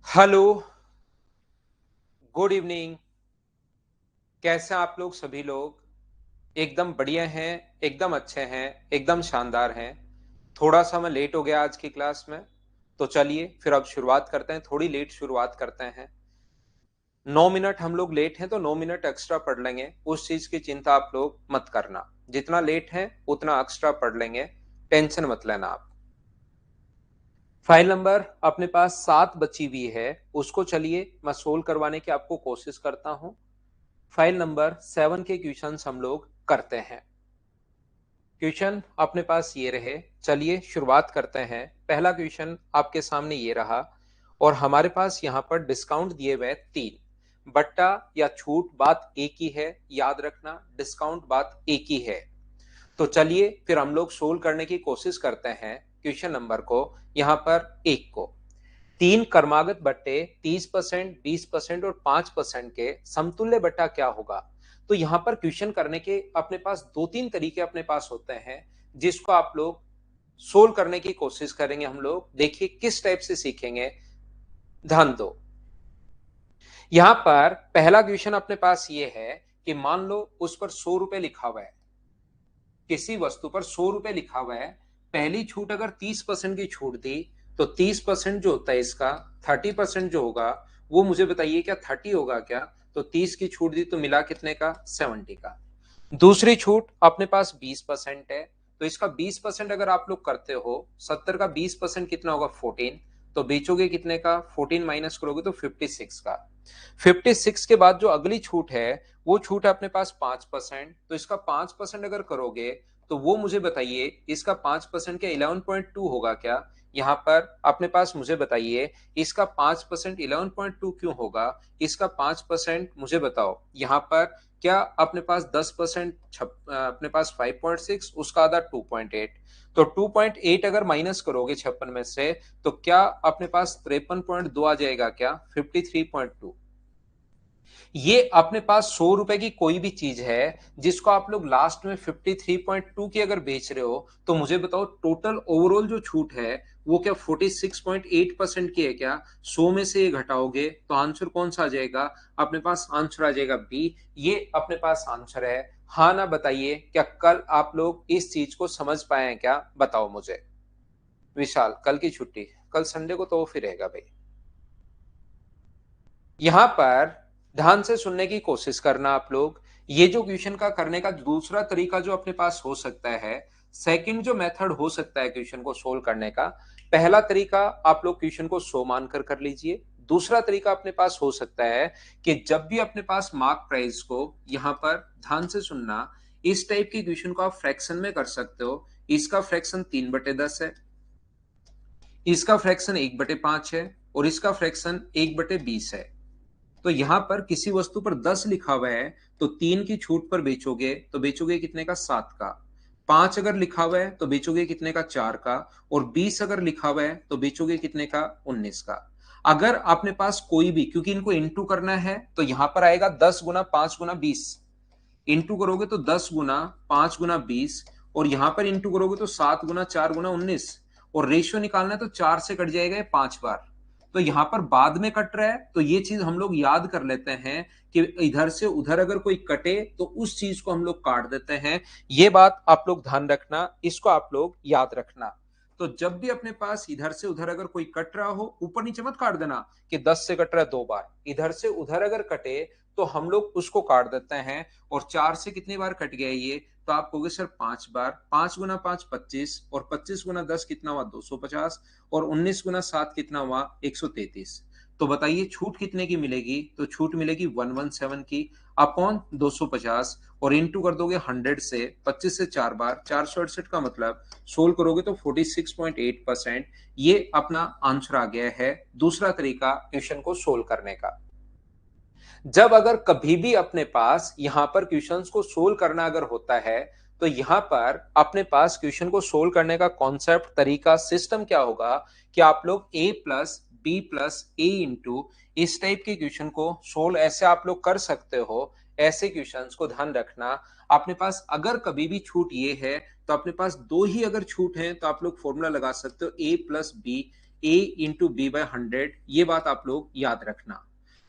Hello, good evening. कैसे हैं आप लोग सभी लोग? एकदम बढ़िया हैं, एकदम अच्छे हैं, एकदम शानदार हैं। थोड़ा सा मैं लेट हो गया आज की क्लास में, तो चलिए फिर अब शुरुआत करते हैं। थोड़ी लेट शुरुआत करते हैं। 9 मिनट हम लोग लेट हैं तो 9 मिनट एक्स्ट्रा पढ़ लेंगे, उस चीज की चिंता आप लोग मत करना। जितना लेट है उतना एक्स्ट्रा पढ़ लेंगे, टेंशन मत लेना आप। फाइल नंबर अपने पास 7 बची हुई है, उसको चलिए मैं सोल्व करवाने की आपको कोशिश करता हूं। फाइल नंबर 7 के क्वेश्चंस हम लोग करते हैं। क्वेश्चन अपने पास ये रहे, चलिए शुरुआत करते हैं। पहला क्वेश्चन आपके सामने ये रहा, और हमारे पास यहाँ पर डिस्काउंट दिए हुए 3। बट्टा या छूट बात एक ही है, याद रखना डिस्काउंट बात एक ही है। तो चलिए फिर हम लोग सोल्व करने की कोशिश करते हैं क्वेश्चन नंबर को, यहाँ पर एक को। 3 क्रमागत बट्टे 30%, 20% और 5% के समतुल्य बट्टा क्या होगा? तो यहां पर क्वेश्चन करने के अपने पास दो तीन तरीके अपने पास होते हैं, जिसको आप लोग सोल्व करने की कोशिश करेंगे। हम लोग देखिए किस टाइप से सीखेंगे, ध्यान दो। यहां पर पहला क्वेश्चन अपने पास ये है कि मान लो उस पर 100 रुपए लिखा हुआ है, किसी वस्तु पर 100 रुपए लिखा हुआ है। पहली छूट अगर 30% की छूट दी, तो 30% जो होता है इसका, 30% जो होगा वो मुझे बताइए क्या 30 होगा क्या? तो 30 की छूट दी तो मिला कितने का? 70 का। दूसरी छूट अपने पास 20% है, तो इसका 20% अगर आप लोग करते हो, 70 का 20% कितना होगा? 14। तो बेचोगे कितने का? 14 माइनस करोगे तो 56 का। 56 के बाद जो अगली छूट है, वो छूट है अपने पास 5%। तो इसका 5% अगर करोगे, तो वो मुझे बताइए इसका 5% क्या 11.2 होगा क्या? यहाँ पर अपने पास मुझे बताइए इसका 5% 11.2 क्यों होगा? इसका 5% मुझे बताओ यहाँ पर क्या अपने पास 10% अपने पास 5.6, उसका आधा 2.8। तो 2.8 अगर माइनस करोगे 56 में से, तो क्या अपने पास 53.2 आ जाएगा क्या? 53.2। ये अपने पास 100 रुपए की कोई भी चीज है जिसको आप लोग लास्ट में 53.2 की अगर बेच रहे हो, तो मुझे बताओ टोटल ओवरऑल जो छूट है वो क्या 46.8% की है क्या? 100 में से ये घटाओगे तो आंसर कौन सा आ जाएगा? अपने पास आंसर आ जाएगा बी। ये अपने पास आंसर है। हाँ ना बताइए, क्या कल आप लोग इस चीज को समझ पाए हैं क्या? बताओ मुझे। विशाल, कल की छुट्टी, कल संडे को तो ऑफ ही रहेगा भाई। यहां पर ध्यान से सुनने की कोशिश करना आप लोग। ये जो क्वेश्चन का करने का दूसरा तरीका जो अपने पास हो सकता है, सेकंड जो मेथड हो सकता है क्वेश्चन को सोल्व करने का। पहला तरीका आप लोग क्वेश्चन को 100 मानकर कर लीजिए। दूसरा तरीका अपने पास हो सकता है कि जब भी अपने पास मार्क प्राइस को, यहां पर ध्यान से सुनना, इस टाइप की क्वेश्चन को आप फ्रैक्शन में कर सकते हो। इसका फ्रैक्शन 3/10 है, इसका फ्रैक्शन 1/5 है, और इसका फ्रैक्शन 1/20 है। तो यहां पर किसी वस्तु पर 10 लिखा हुआ है, तो 3 की छूट पर बेचोगे तो बेचोगे कितने का? 7 का। 5 अगर लिखा हुआ है तो बेचोगे कितने का? 4 का। और 20 अगर लिखा हुआ है तो बेचोगे कितने का? 19 का। अगर अपने पास कोई भी, क्योंकि इनको इंटू करना है, तो यहां पर आएगा 10 गुना 5 गुना 20। इंटू करोगे तो 10 गुना 5 गुना 20, और यहां पर इंटू करोगे तो 7 गुना 4 गुना 19। और रेशियो निकालना है तो 4 से कट जाएगा ये 5 बार। तो यहां पर बाद में कट रहा है, तो ये चीज हम लोग याद कर लेते हैं कि इधर से उधर अगर कोई कटे तो उस चीज को हम लोग काट देते हैं। ये बात आप लोग ध्यान रखना, इसको आप लोग याद रखना। तो जब भी अपने पास इधर से उधर अगर कोई कट रहा हो, ऊपर नीचे मत काट देना कि 10 से कट रहा है 2 बार। इधर से उधर अगर कटे तो हम लोग उसको काट देते हैं। और 4 से कितनी बार कट गया ये? तो आप कहोगे सर 5 बार। 5 गुना 5 25, और 25 गुना 10 कितना हुआ? 250। और 19 गुना 7 कितना हुआ? 133। तो बताइए छूट कितने की मिलेगी? तो छूट मिलेगी 117 की, अपॉन 250। और इंटू कर दोगे 100 से, 25 से 4 बार, 468 का मतलब सोल्व करोगे तो 46.8%। ये अपना आंसर आ गया है दूसरा तरीका क्वेश्चन को सोल्व करने का। जब अगर कभी भी अपने पास यहां पर क्वेश्चंस को सोल्व करना अगर होता है, तो यहां पर अपने पास क्वेश्चन को सोल्व करने का कॉन्सेप्ट, तरीका, सिस्टम क्या होगा कि आप लोग a plus B plus A into इस टाइप के क्वेश्चन को सोल्व ऐसे आप लोग कर सकते हो। ऐसे क्वेश्चंस को ध्यान रखना, अपने पास अगर कभी भी छूट ये है, तो अपने पास दो ही अगर छूट है तो आप लोग फॉर्मूला लगा सकते हो a plus B a into B by 100, ये बात आप लोग याद रखना।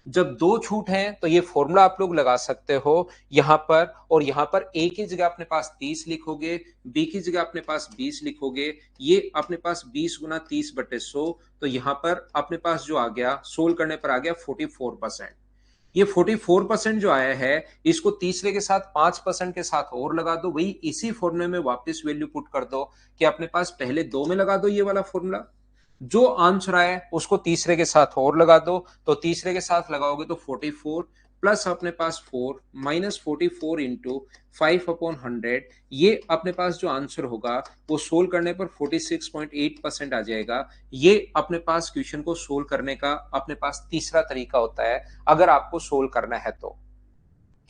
जब दो छूट हैं तो ये फॉर्मूला आप लोग लगा सकते हो यहां पर, और यहां पर a की जगह अपने पास 30 लिखोगे, b की जगह अपने पास 20 लिखोगे, ये अपने पास 20 गुना 30/100, तो यहां पर अपने पास जो आ गया सोल्व करने पर आ गया 44%। ये 44% जो आया है, इसको तीसरे के साथ 5% के साथ और लगा दो, वही इसी फॉर्मूले में वापस वैल्यू पुट कर दो कि अपने पास पहले दो में लगा दो ये वाला फॉर्मूला, जो आंसर आया उसको तीसरे के साथ और लगा दो, तो तीसरे के साथ लगाओगे तो 44 प्लस अपने पास 4 माइनस 44 इंटू 5/100, ये अपने पास जो आंसर होगा वो सोल्व करने पर 46.8% आ जाएगा। ये अपने पास क्वेश्चन को सोल्व करने का अपने पास तीसरा तरीका होता है अगर आपको सोल्व करना है तो।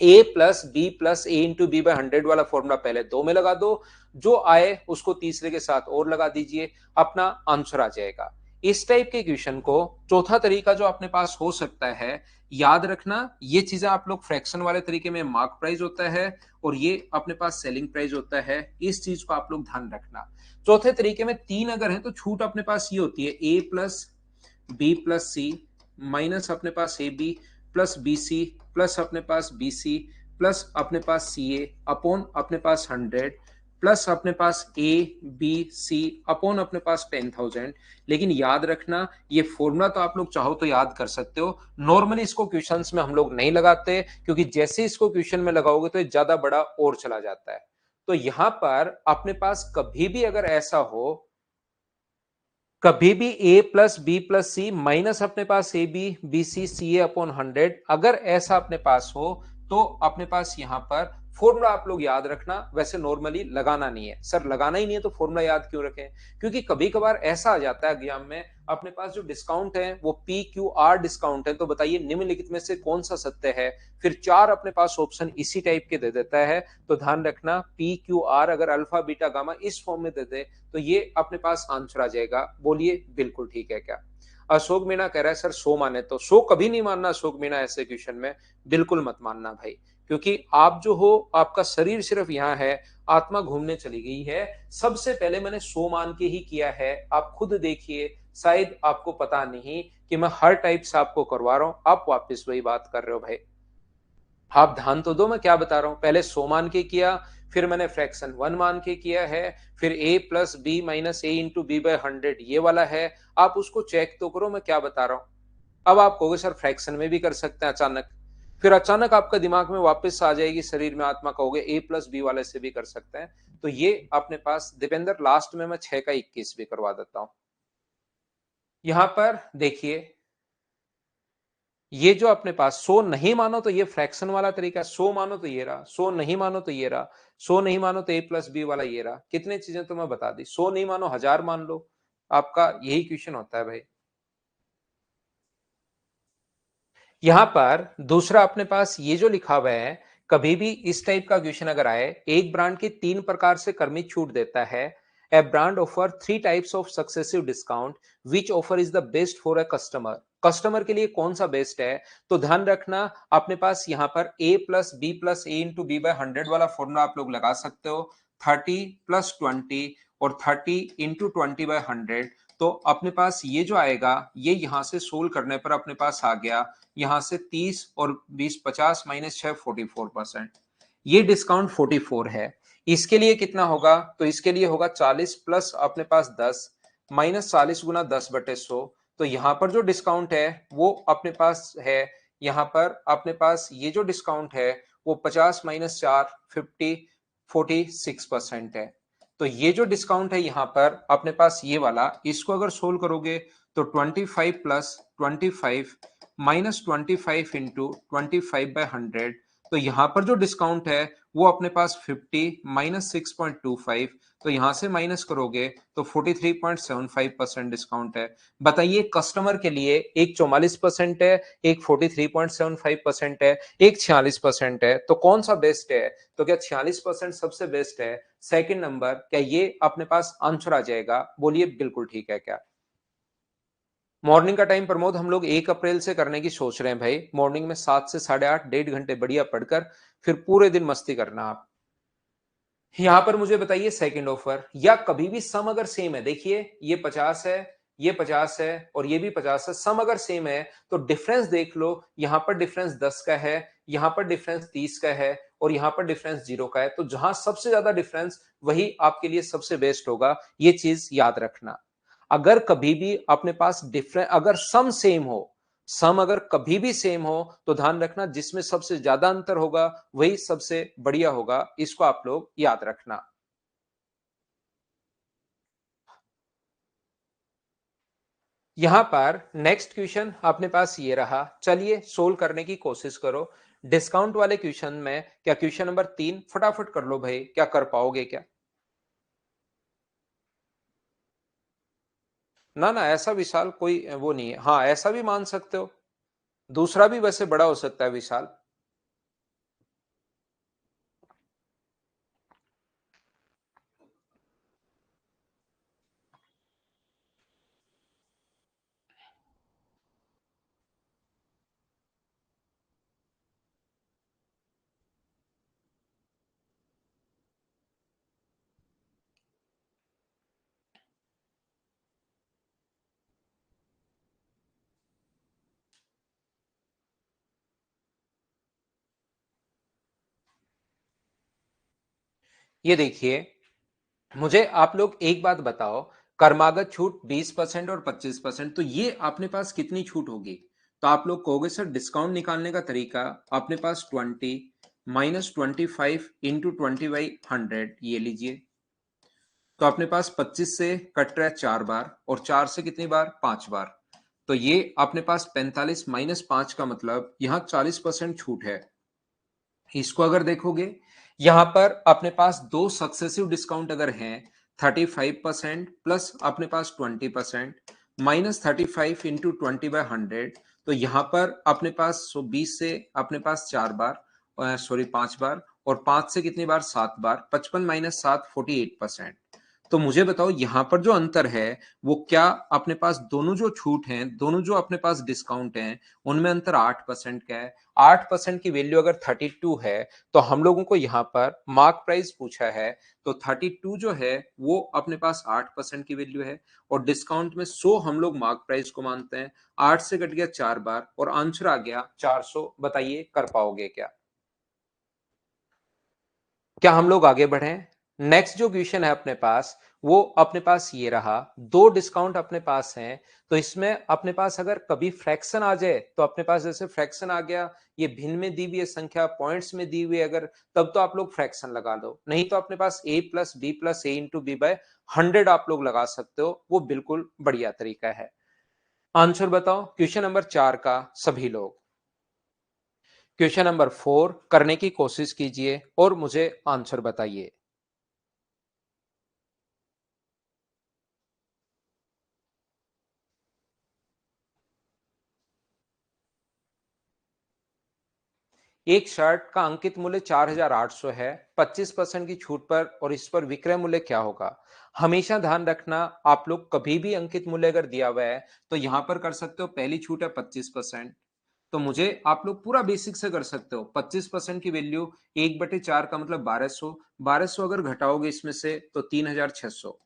ए plus B plus A into B by 100 वाला फॉर्मूला पहले दो में लगा दो, जो आए उसको तीसरे के साथ और लगा दीजिए, अपना आंसर आ जाएगा। इस टाइप के क्वेश्चन को चौथा तरीका जो अपने पास हो सकता है, याद रखना ये चीजें आप लोग फ्रैक्शन वाले तरीके में मार्क प्राइस होता है और ये अपने पास सेलिंग प्राइस होता है, इस चीज को आप लोग ध्यान रखना। चौथे तरीके में तीन अगर है तो छूट अपने पास ये होती है A plus B plus C minus अपने पास A B plus B C plus अपने पास बी सी प्लस अपने पास सी ए अपॉन अपने पास 100 प्लस अपने पास ए बी सी अपॉन अपने पास 10,000। लेकिन याद रखना ये फॉर्मूला तो आप लोग चाहो तो याद कर सकते हो, नॉर्मली इसको क्वेश्चंस में हम लोग नहीं लगाते क्योंकि जैसे इसको क्वेश्चन में लगाओगे तो ये ज्यादा बड़ा और चला जाता है। तो यहां पर अपने पास कभी भी अगर ऐसा हो, कभी भी a plus B plus C minus अपने पास A B B C C A upon 100, अगर ऐसा अपने पास हो तो अपने पास यहां पर फॉर्मूला आप लोग याद रखना, वैसे नॉर्मली लगाना नहीं है। सर लगाना ही नहीं है तो फॉर्मूला याद क्यों रखें? क्योंकि कभी कभार ऐसा आ जाता है एग्जाम में अपने पास जो डिस्काउंट है वो पी क्यू आर डिस्काउंट है, तो बताइए निम्नलिखित में से कौन सा सत्य है? फिर चार अपने पास ऑप्शन इसी टाइप के दे देता है, तो ध्यान रखना पी क्यू आर अगर अल्फा बीटा गामा इस फॉर्म में दे दे तो ये अपने पास आंसर आ जाएगा। बोलिए बिल्कुल ठीक है क्या? अशोक मीणा कह रहा है सर 100 माने तो 100 कभी नहीं मानना अशोक मीणा, ऐसे क्वेश्चन में बिल्कुल मत मानना भाई, क्योंकि आप जो हो आपका शरीर सिर्फ यहाँ है, आत्मा घूमने चली गई है। सबसे पहले मैंने 100 मान के ही किया है, आप खुद देखिए, शायद आपको पता नहीं कि मैं हर टाइप से आपको करवा रहा हूं, आप वापस वही बात कर रहे हो भाई। आप ध्यान तो दो मैं क्या बता रहा हूं, पहले 100 मान के किया, फिर मैंने फ्रैक्शन 1 मान के किया है, फिर a plus B minus A into B by 100 ये वाला है, आप उसको चेक तो करो मैं क्या बता रहा हूं। अब आप कहोगे सर फ्रैक्शन में भी कर सकते हैं अचानक, फिर अचानक आपका दिमाग में वापस आ जाएगी शरीर में आत्मा, कहोगे a प्लस बी वाले से भी कर सकते हैं। तो ये अपने पास दीपेंद्र लास्ट में मैं 6 का 21 भी करवा देता हूं। यहां पर देखिए ये जो अपने पास 100 नहीं मानो तो ये फ्रैक्शन वाला तरीका, 100 मानो तो ये रहा, 100 नहीं मानो तो ये रहा, 100 नहीं मानो तो a प्लस बी वाला ये रहा। कितने चीजें तो मैं बता दी, 100 नहीं मानो 1000 मान लो, आपका यही क्वेश्चन होता है भाई। यहां पर दूसरा अपने पास ये जो लिखा हुआ है, कभी भी इस टाइप का क्वेश्चन अगर आए, एक ब्रांड की 3 प्रकार से क्रमिक छूट देता है, ए brand offer 3 types of successive discount, which offer is the best for a customer, customer के लिए कौन सा बेस्ट है? तो ध्यान रखना अपने पास यहां पर a plus B plus A into B by 100 वाला फॉर्मूला आप लोग लगा सकते हो, 30 प्लस 20 और 30 इंटू 20 बाय 100, तो अपने पास ये जो आएगा ये यहां से सोल्व करने पर अपने पास आ गया यहां से 30 और 20 50 माइनस 6 44%, ये डिस्काउंट 44 है। इसके लिए कितना होगा? तो इसके लिए होगा 40 प्लस अपने पास 10 माइनस 40 गुना 10/100, तो यहां पर जो डिस्काउंट है वो अपने पास है, यहां पर अपने पास ये जो डिस्काउंट है वो 50 माइनस 4 50 46% है। तो ये जो डिस्काउंट है यहां पर अपने पास ये वाला, इसको अगर सोल्व करोगे तो 25 प्लस 25 माइनस 25 इंटू 25/100, तो यहां पर जो डिस्काउंट है वो अपने पास 50 माइनस 6.25, तो यहां से माइनस करोगे तो 43.75% डिस्काउंट है। बताइए कस्टमर के लिए एक 44% है, एक 43.75% है, एक 46% है, तो कौन सा बेस्ट है? तो क्या 46% सबसे बेस्ट है? सेकंड नंबर, क्या ये अपने पास आंसर आ जाएगा? बोलिए बिल्कुल ठीक है क्या? मॉर्निंग का टाइम प्रमोद हम लोग 1 अप्रैल से करने की सोच रहे हैं भाई, मॉर्निंग में 7 से 8:30 1.5 घंटे बढ़िया पढ़कर फिर पूरे दिन मस्ती करना आप। यहां पर मुझे बताइए सेकंड ऑफर, या कभी भी सम अगर सेम है, देखिए ये 50 है, ये 50 है और ये भी 50 है, सम अगर सेम है तो डिफरेंस देख लो, यहां पर डिफरेंस 10 का है, यहां पर डिफरेंस 30 का है और यहां पर डिफरेंस 0 का है, तो जहां सबसे ज्यादा डिफरेंस वही आपके लिए सबसे बेस्ट होगा, ये चीज याद रखना। अगर कभी भी अपने पास डिफरेंस, अगर सम सेम हो, सम अगर कभी भी सेम हो तो ध्यान रखना जिसमें सबसे ज्यादा अंतर होगा वही सबसे बढ़िया होगा, इसको आप लोग याद रखना। यहां पर नेक्स्ट क्वेश्चन अपने पास ये रहा, चलिए सोल्व करने की कोशिश करो। डिस्काउंट वाले क्वेश्चन में क्या क्वेश्चन नंबर 3 फटाफट कर लो भाई, क्या कर पाओगे क्या? ना ना, ऐसा विशाल कोई वो नहीं है, हाँ ऐसा भी मान सकते हो, दूसरा भी वैसे बड़ा हो सकता है विशाल। ये देखिए, मुझे आप लोग एक बात बताओ, कर्मागत छूट 20% और 25%, तो ये अपने पास कितनी छूट होगी? तो आप लोग कहोगे सर डिस्काउंट निकालने का तरीका, अपने पास 20 माइनस 25 इंटू 20/100, ये लीजिए। तो अपने पास 25 से कट रहा है 4 बार और 4 से कितनी बार? 5 बार। तो ये अपने पास 45 माइनस 5 का मतलब यहां 40% छूट है। इसको अगर देखोगे, यहां पर अपने पास दो सक्सेसिव डिस्काउंट अगर हैं, 35% प्लस अपने पास 20% माइनस 35 इंटू 20/100, तो यहां पर अपने पास 20 से अपने पास 4 बार, सॉरी 5 बार, और 5 से कितनी बार? 7 बार, 55 माइनस 7 48%। तो मुझे बताओ यहां पर जो अंतर है वो क्या, अपने पास दोनों जो छूट हैं, दोनों जो अपने पास डिस्काउंट हैं, उनमें अंतर 8% का है। 8% की वैल्यू अगर 32 है तो हम लोगों को यहाँ पर मार्क प्राइस पूछा है, तो 32 जो है वो अपने पास 8% की वैल्यू है और डिस्काउंट में 100 हम लोग मार्क प्राइस को मानते हैं। 8 से कट गया 4 बार और आंसर आ गया 400। बताइए कर पाओगे क्या? क्या हम लोग आगे बढ़े? नेक्स्ट जो क्वेश्चन है अपने पास, वो अपने पास ये रहा, दो डिस्काउंट अपने पास हैं, तो इसमें अपने पास अगर कभी फ्रैक्शन आ जाए, तो अपने पास जैसे फ्रैक्शन आ गया, ये भिन्न में दी हुई है संख्या, पॉइंट्स में दी हुई है अगर, तब तो आप लोग फ्रैक्शन लगा दो, नहीं तो अपने पास a plus B plus A into B by 100 आप लोग लगा सकते हो, वो बिल्कुल बढ़िया तरीका है। आंसर बताओ क्वेश्चन नंबर 4 का सभी लोग। क्वेश्चन नंबर 4 करने की कोशिश कीजिए और मुझे आंसर बताइए। एक शर्ट का अंकित मूल्य 4,800 है, 25% की छूट पर, और इस पर विक्रय मूल्य क्या होगा? हमेशा ध्यान रखना, आप लोग कभी भी अंकित मूल्य अगर दिया हुआ है तो यहां पर कर सकते हो, पहली छूट है 25%, तो मुझे आप लोग पूरा बेसिक से कर सकते हो। 25% की वैल्यू 1/4 का मतलब 1200, 1200 अगर घटाओगे इसमें से तो 3,600।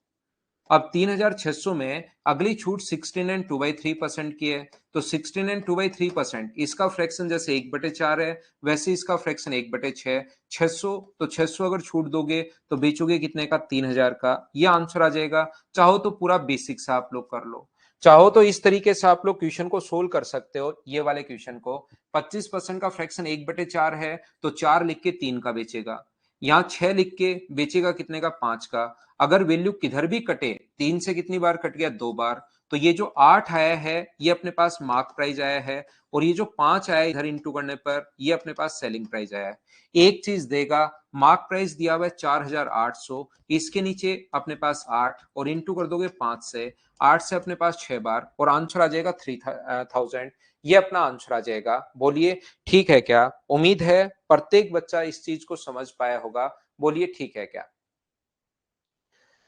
अब 3,600 में अगली छूट 16 एंड 2/3% की है, तो 16 एंड 2/3% इसका फ्रैक्शन जैसे 1/4 है, वैसे इसका फ्रैक्शन 1/6, 600, तो 600 अगर छूट दोगे तो बेचोगे कितने का? 3,000 का, ये आंसर आ जाएगा। चाहो तो पूरा बेसिक से आप लोग कर लो, चाहो तो इस तरीके से आप लोग क्वेश्चन को सोल्व कर सकते हो। ये वाले क्वेश्चन को 25% का फ्रैक्शन 1/4 है, तो 4 लिख के 3 का बेचेगा, यहाँ 6 लिख के बेचेगा कितने का? 5 का। अगर वैल्यू किधर भी कटे, 3 से कितनी बार कट गया? 2 बार, तो ये जो 8 आया है ये अपने पास मार्क प्राइस आया है, और ये जो 5 आया इधर इंटू करने पर ये अपने पास सेलिंग प्राइस आया है। एक चीज देगा, मार्क प्राइस दिया हुआ है 4,800, इसके नीचे अपने पास 8 और इंटू कर दोगे 5 से, 8 से अपने पास 6 बार और आंसर आ जाएगा 3,000। ये अपना आंसर आ जाएगा। बोलिए ठीक है क्या? उम्मीद है प्रत्येक बच्चा इस चीज को समझ पाया होगा। बोलिए ठीक है क्या?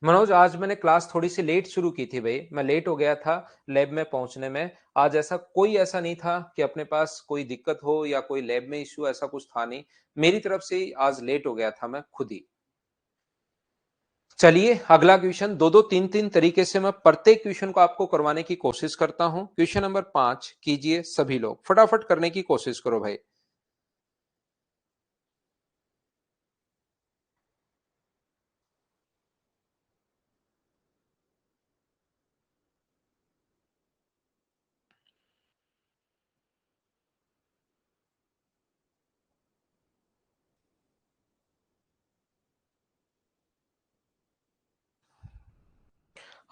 मनोज, आज मैंने क्लास थोड़ी सी लेट शुरू की थी भाई, मैं लेट हो गया था लैब में पहुंचने में। आज ऐसा कोई ऐसा नहीं था कि अपने पास कोई दिक्कत हो या कोई लैब में इश्यू, ऐसा कुछ था नहीं। मेरी तरफ से ही आज लेट हो गया था मैं खुद ही। चलिए अगला क्वेश्चन, दो दो तीन तीन तरीके से मैं प्रत्येक क्वेश्चन को आपको करवाने की कोशिश करता हूं। क्वेश्चन नंबर 5 कीजिए सभी लोग, फटाफट करने की कोशिश करो भाई।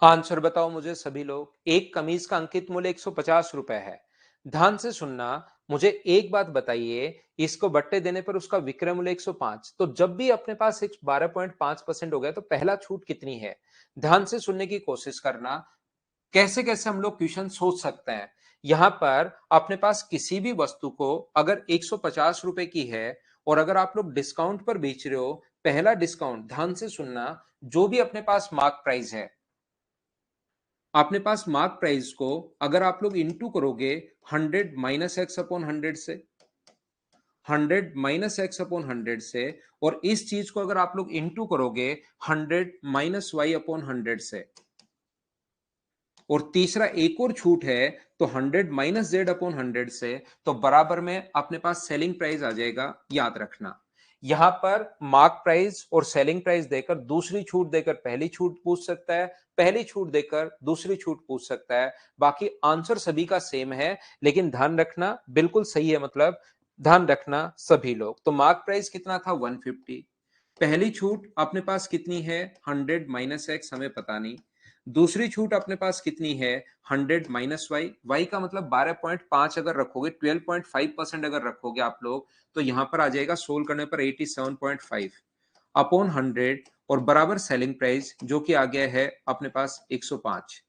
आंसर बताओ मुझे सभी लोग। एक कमीज का अंकित मूल्य 150 रुपए है। ध्यान से सुनना, मुझे एक बात बताइए, इसको बट्टे देने पर उसका विक्रय मूल्य 105, तो जब भी अपने पास एक 12.5% हो गया तो पहला छूट कितनी है? ध्यान से सुनने की कोशिश करना। कैसे कैसे हम लोग क्वेश्चन सोच सकते हैं। यहां पर अपने पास किसी भी वस्तु को अगर 150 रुपए की है और अगर आप लोग डिस्काउंट पर बेच रहे हो, पहला डिस्काउंट, ध्यान से सुनना, जो भी अपने पास मार्क प्राइस है, अपने पास मार्क प्राइस को अगर आप लोग इंटू करोगे 100 माइनस एक्स अपॉन 100 से, 100 माइनस एक्स अपॉन 100 से, और इस चीज को अगर आप लोग इंटू करोगे 100 माइनस वाई अपॉन 100 से, और तीसरा एक और छूट है तो 100 माइनस जेड अपॉन 100 से, तो बराबर में अपने पास सेलिंग प्राइस आ जाएगा। याद रखना, यहां पर मार्क प्राइस और सेलिंग प्राइस देकर दूसरी छूट देकर पहली छूट पूछ सकता है, पहली छूट देकर दूसरी छूट पूछ सकता है। बाकी आंसर सभी का सेम है, लेकिन ध्यान रखना बिल्कुल सही है, मतलब ध्यान रखना सभी लोग। तो मार्क प्राइस कितना था? 150। पहली छूट अपने पास कितनी है? 100 माइनस एक्स, हमें पता नहीं। दूसरी छूट अपने पास कितनी है? 100 माइनस वाई, वाई का मतलब 12.5 अगर रखोगे, 12.5% अगर रखोगे आप लोग, तो यहां पर आ जाएगा सोल्व करने पर 87.5 अपॉन 100, और बराबर सेलिंग प्राइस जो कि आ गया है अपने पास 105।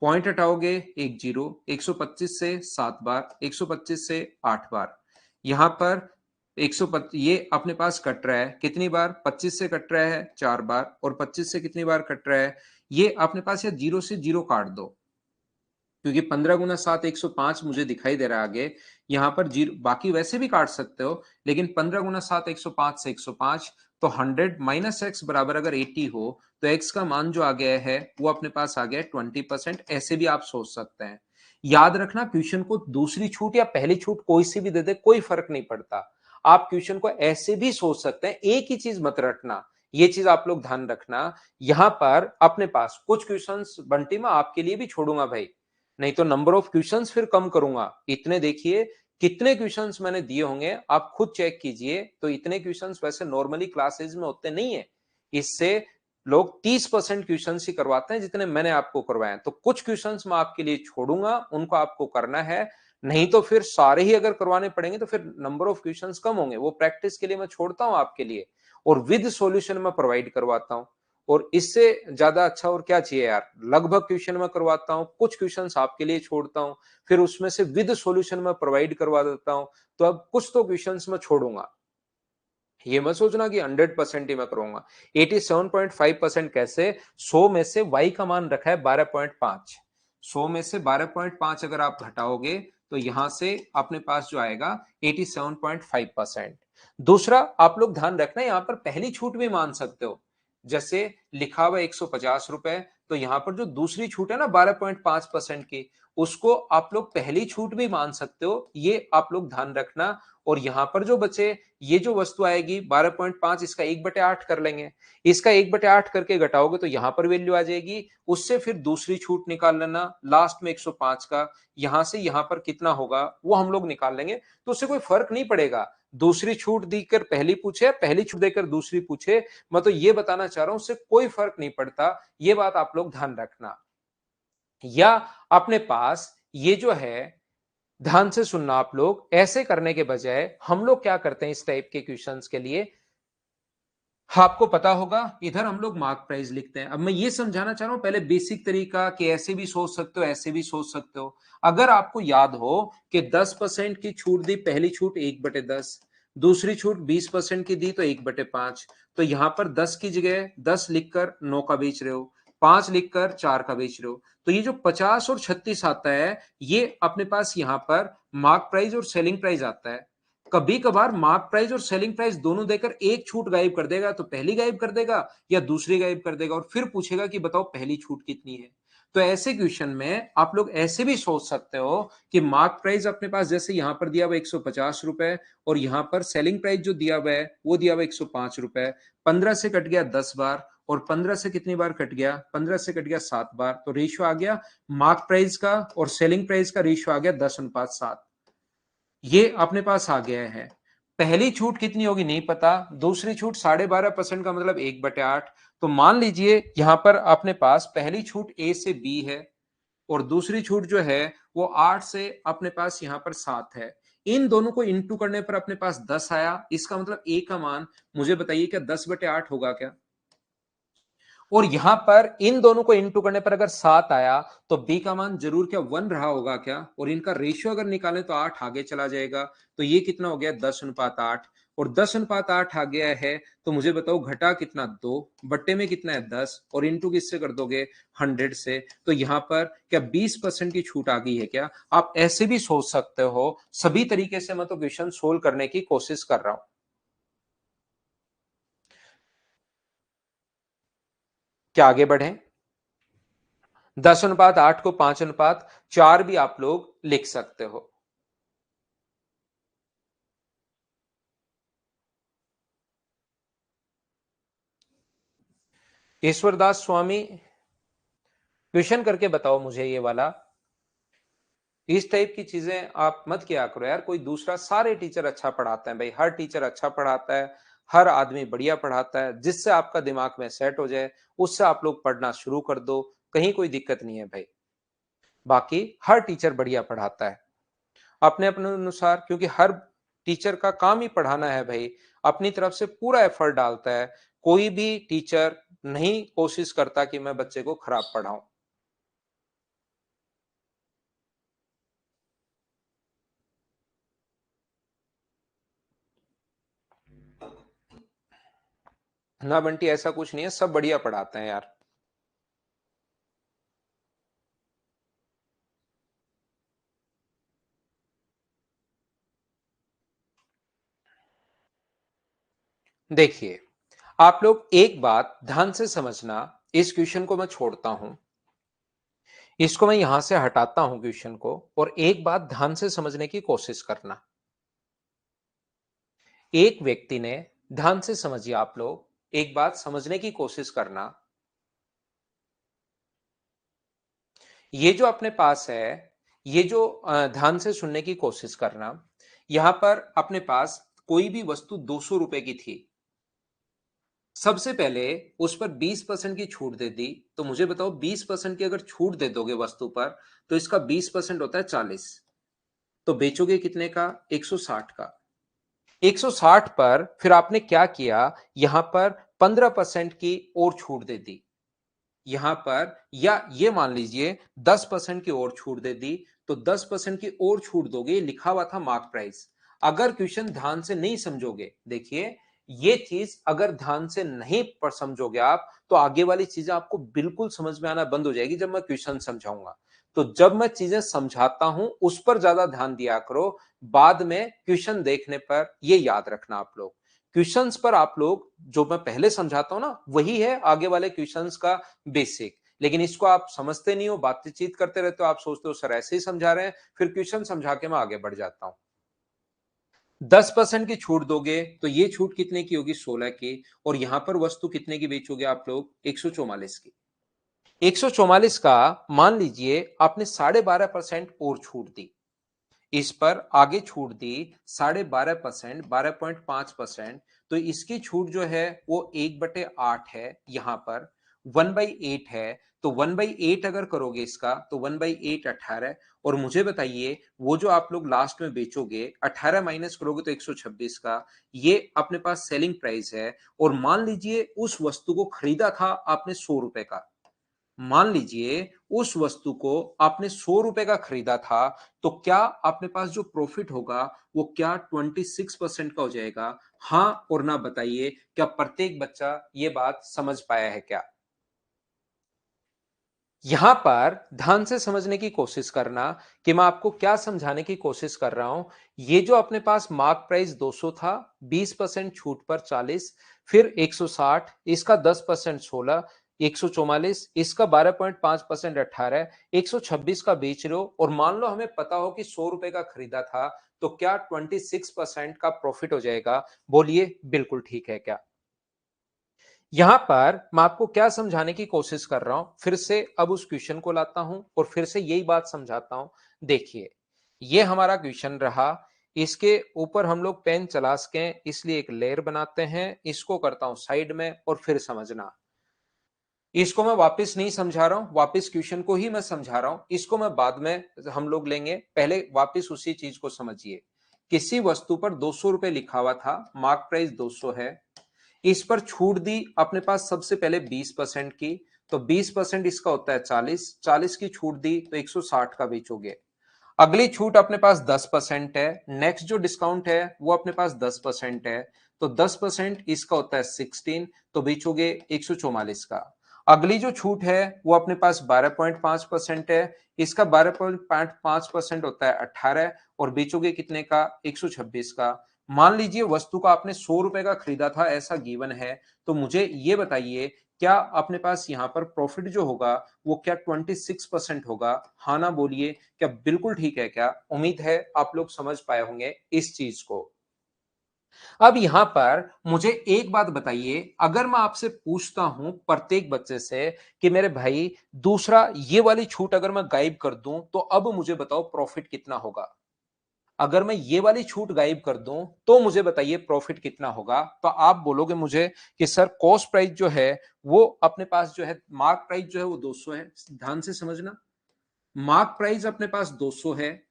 पॉइंट हटाओगे एक जीरो, 125 से 7 बार, 125 से 8 बार, यहां पर 125 ये अपने पास कट रहा है कितनी बार? 25 से कट रहा है 4 बार, और 25 से कितनी बार कट रहा है? ये अपने पास या जीरो से जीरो काट दो, क्योंकि 15 गुना 7 105 मुझे दिखाई दे रहा है आगे। यहां पर जीरो, बाकी वैसे भी काट सकते हो, लेकिन 15 गुना 7 105 से 105, तो 100 माइनस एक्स बराबर अगर 80 हो, तो एक्स का मान जो आ गया है वो अपने पास आ गया 20%। ऐसे भी आप सोच सकते हैं। याद रखना, क्वेश्चन को दूसरी छूट या पहली छूट कोई सी भी दे दे, कोई फर्क नहीं पड़ता। आप क्वेश्चन को ऐसे भी सोच सकते हैं, एक ही चीज मत रटना, ये चीज आप लोग ध्यान रखना। यहां पर अपने पास कुछ क्वेश्चंस बंटी मैं आपके लिए भी छोड़ूंगा भाई, नहीं तो नंबर ऑफ क्वेश्चंस फिर कम करूंगा। इतने देखिए कितने क्वेश्चंस मैंने दिए होंगे, आप खुद चेक कीजिए। तो इतने क्वेश्चंस वैसे नॉर्मली क्लासेस में होते नहीं है, इससे लोग 30% क्वेश्चंस ही करवाते हैं जितने मैंने आपको करवाए हैं। तो कुछ क्वेश्चंस मैं आपके लिए छोड़ूंगा, उनको आपको करना है, नहीं तो फिर सारे ही अगर करवाने पड़ेंगे तो फिर नंबर ऑफ क्वेश्चंस कम होंगे। वो प्रैक्टिस के लिए मैं छोड़ता हूं आपके लिए, और विद सॉल्यूशन में प्रोवाइड करवाता हूं। और इससे ज्यादा अच्छा और क्या चाहिए यार। लगभग क्वेश्चन मैं करवाता हूँ, कुछ क्वेश्चंस आपके लिए छोड़ता हूँ, फिर उसमें से विद सॉल्यूशन में प्रोवाइड करवा देता हूँ। तो अब कुछ तो क्वेश्चंस मैं छोड़ूंगा, ये मत सोचना कि 100% ही मैं करूंगा। 87.5% कैसे? 100 में से y का मान रखा है 12.5, 100 में से 12.5 अगर आप घटाओगे तो यहां से अपने पास जो आएगा 87.5%। दूसरा आप लोग ध्यान रखना, यहां पर पहली छूट भी मान सकते हो। जैसे लिखा हुआ 150 रुपए, तो यहां पर जो दूसरी छूट है ना 12.5% की, उसको आप लोग पहली छूट भी मान सकते हो, ये आप लोग ध्यान रखना। और यहां पर जो बचे, ये जो वस्तु आएगी 12.5, इसका 1/8 कर लेंगे। इसका 1/8 करके घटाओगे तो यहां पर वैल्यू आ जाएगी, उससे फिर दूसरी छूट निकाल लेना लास्ट में 105 का, यहां से यहां पर कितना होगा वो हम लोग निकाल लेंगे। तो उससे कोई फर्क नहीं पड़ेगा, दूसरी छूट देकर पहली पूछे, पहली छूट देकर दूसरी पूछे, मैं तो ये बताना चाह रहा हूं उससे कोई फर्क नहीं पड़ता। ये बात आप लोग ध्यान रखना। या अपने पास ये जो है, ध्यान से सुनना आप लोग, ऐसे करने के बजाय हम लोग क्या करते हैं इस टाइप के क्वेश्चंस के लिए, आपको पता होगा इधर हम लोग मार्क प्राइस लिखते हैं। अब मैं ये समझाना चाह रहा हूं पहले बेसिक तरीका, कि ऐसे भी सोच सकते हो ऐसे भी सोच सकते हो। अगर आपको याद हो कि 10% की छूट दी, पहली छूट 1/10, दूसरी छूट 20% की दी तो 1/5, तो यहां पर 10 की जगह 10 लिखकर 9 का बेच रहे हो, 5 लिखकर 4 का बेच रहे हो। तो ये जो 50 और 36 आता है, ये अपने पास यहां पर मार्क प्राइस और सेलिंग प्राइस आता है। कभी कभार मार्क प्राइस और सेलिंग प्राइस दोनों देकर एक छूट गायब कर देगा, तो पहली गायब कर देगा या दूसरी गायब कर देगा, और फिर पूछेगा कि बताओ पहली छूट कितनी है। तो ऐसे क्वेश्चन में आप लोग ऐसे भी सोच सकते हो कि मार्क प्राइस अपने पास जैसे यहां पर दिया हुआ 150 रुपए, और यहां पर सेलिंग प्राइस जो दिया हुआ है वो दिया हुआ 105 रुपए। 15 से कट गया 10 बार, और 15 से कितनी बार कट गया, 15 से कट गया 7 बार, तो रेशियो आ गया मार्क प्राइस का और सेलिंग प्राइस का रेशियो आ गया 10:7। ये अपने पास आ गया है। पहली छूट कितनी होगी नहीं पता, दूसरी छूट 12.5% का मतलब 1/8। तो मान लीजिए यहां पर अपने पास पहली छूट ए से बी है, और दूसरी छूट जो है वो 8 से अपने पास यहां पर 7 है। इन दोनों को इंटू करने पर अपने पास 10 आया। इसका मतलब ए का मान मुझे बताइए क्या 10/8 होगा क्या? और यहां पर इन दोनों को इंटू करने पर अगर 7 आया, तो बी का मान जरूर क्या 1 रहा होगा क्या? और इनका रेशियो अगर निकालें तो 8 आगे चला जाएगा। तो ये कितना हो गया 10:8, और 10:8 आ गया है। तो मुझे बताओ घटा कितना 2, बट्टे में कितना है 10, और इंटू किससे कर दोगे 100 से। तो यहां पर क्या 20% की छूट आ गई है क्या? आप ऐसे भी सोच सकते हो। सभी तरीके से मैं तो क्वेश्चन सोल्व करने की कोशिश कर रहा हूं। क्या आगे बढ़े? 10:8 को 5:4 भी आप लोग लिख सकते हो। ईश्वरदास स्वामी, क्वेश्चन करके बताओ मुझे ये वाला। इस टाइप की चीजें आप मत किया करो यार, कोई दूसरा, सारे टीचर अच्छा पढ़ाते हैं भाई, हर टीचर अच्छा पढ़ाता है, हर आदमी बढ़िया पढ़ाता है। जिससे आपका दिमाग में सेट हो जाए उससे आप लोग पढ़ना शुरू कर दो, कहीं कोई दिक्कत नहीं है भाई। बाकी हर टीचर बढ़िया पढ़ाता है अपने अपने अनुसार, क्योंकि हर टीचर का काम ही पढ़ाना है भाई, अपनी तरफ से पूरा एफर्ट डालता है। कोई भी टीचर नहीं कोशिश करता कि मैं बच्चे को खराब पढ़ाऊं। ना बंटी, ऐसा कुछ नहीं है, सब बढ़िया पढ़ाते हैं यार। देखिए, आप लोग एक बात ध्यान से समझना। इस क्वेश्चन को मैं छोड़ता हूं, इसको मैं यहां से हटाता हूं क्वेश्चन को, और एक बात ध्यान से समझने की कोशिश करना। एक व्यक्ति ने, ध्यान से समझिए आप लोग, एक बात समझने की कोशिश करना। ये जो अपने पास है, ये जो ध्यान से सुनने की कोशिश करना, यहां पर अपने पास कोई भी वस्तु 200 रुपए की थी। सबसे पहले उस पर 20% की छूट दे दी। तो मुझे बताओ 20% की अगर छूट दे दोगे वस्तु पर, तो इसका 20% होता है 40। तो बेचोगे कितने का? 160 का। 160 पर फिर आपने क्या किया, यहां पर 15% की और छूट दे दी यहां पर, या ये मान लीजिए 10% की और छूट दे दी। तो 10% की और छूट दोगे, लिखा हुआ था मार्क प्राइस। अगर क्वेश्चन ध्यान से नहीं समझोगे, देखिए ये चीज अगर ध्यान से नहीं समझोगे आप, तो आगे वाली चीजें आपको बिल्कुल समझ में आना बंद हो जाएगी जब मैं क्वेश्चन समझाऊंगा। तो जब मैं चीजें समझाता हूं उस पर ज्यादा ध्यान दिया करो, बाद में क्वेश्चन देखने पर ये याद रखना आप लोग। क्वेश्चंस पर आप लोग, जो मैं पहले समझाता हूं ना, वही है आगे वाले क्वेश्चंस का बेसिक। लेकिन इसको आप समझते नहीं हो, बातचीत करते रहते हो, आप सोचते हो सर ऐसे ही समझा रहे हैं, फिर क्वेश्चन समझा के मैं आगे बढ़ जाता हूं। 10% की छूट दोगे तो ये छूट कितने की होगी? 16 की। और यहां पर वस्तु कितने की बेचोगे आप लोग? 144 की। 144 का मान लीजिए आपने 12.5% और छूट दी, इस पर आगे छूट दी 12.5%, 12.5%। तो इसकी छूट जो है वो 1/8 है, यहां पर 1/8 है। तो 1/8 अगर करोगे इसका, तो 1/8 18। और मुझे बताइए वो जो आप लोग लास्ट में बेचोगे, 18 माइनस करोगे तो 126 का, ये अपने पास सेलिंग प्राइस है। और मान लीजिए उस वस्तु को खरीदा था आपने 100 रुपए का, मान लीजिए उस वस्तु को आपने 100 रुपए का खरीदा था, तो क्या अपने पास जो प्रॉफिट होगा वो क्या 26% का हो जाएगा? हाँ और ना बताइए, क्या प्रत्येक बच्चा ये बात समझ पाया है क्या? यहां पर ध्यान से समझने की कोशिश करना कि मैं आपको क्या समझाने की कोशिश कर रहा हूं। ये जो अपने पास मार्क प्राइस 200 था, 20% छूट पर 40, फिर 160, इसका 10% 16, 144, इसका 12.5% 18, 126 का बेच रहे हो और मान लो हमें पता हो कि 100 रुपए का खरीदा था, तो क्या 26% का प्रॉफिट हो जाएगा? बोलिए बिल्कुल ठीक है क्या? यहां पर मैं आपको क्या समझाने की कोशिश कर रहा हूं, फिर से अब उस क्वेश्चन को लाता हूं और फिर से यही बात समझाता हूं। देखिए, ये हमारा क्वेश्चन रहा। इसके ऊपर हम लोग पेन चला सकें इसलिए एक लेयर बनाते हैं, इसको करता हूं साइड में और फिर समझना। इसको मैं वापस नहीं समझा रहा हूं, वापस क्वेश्चन को ही मैं समझा रहा हूं, इसको मैं बाद में हम लोग लेंगे, पहले वापस उसी चीज को समझिए। किसी वस्तु पर 200 रुपए लिखा हुआ था, मार्क प्राइस 200 है, इस पर छूट दी अपने पास सबसे पहले 20% की, तो 20% इसका होता है 40, 40 की छूट दी तो 160 का बेचोगे। अगली छूट अपने पास 10% है, नेक्स्ट जो डिस्काउंट है वो अपने पास 10% है, तो 10% इसका होता है 16, तो बेचोगे 144 का। अगली जो छूट है वो अपने पास 12.5% है, इसका 12.5% होता है 18 और बेचोगे कितने का? 126 का। मान लीजिए वस्तु का आपने 100 रुपए का खरीदा था, ऐसा गिवन है, तो मुझे ये बताइए क्या अपने पास यहां पर प्रॉफिट जो होगा वो क्या 26% होगा? हाँ ना बोलिए, क्या बिल्कुल ठीक है क्या? उम्मीद है आप लोग समझ पाए होंगे इस चीज को। अब यहां पर मुझे एक बात बताइए, अगर मैं आपसे पूछता हूं प्रत्येक बच्चे से कि मेरे भाई दूसरा ये वाली छूट अगर मैं गायब कर दूं तो अब मुझे बताओ प्रॉफिट कितना होगा? अगर मैं ये वाली छूट गायब कर दूं तो मुझे बताइए प्रॉफिट कितना होगा? तो आप बोलोगे मुझे कि सर कॉस्ट प्राइस जो है वो अपने पास जो है, मार्क प्राइस जो है वो 200 है। ध्यान से समझना, मार्क प्राइस अपने पास 200 है,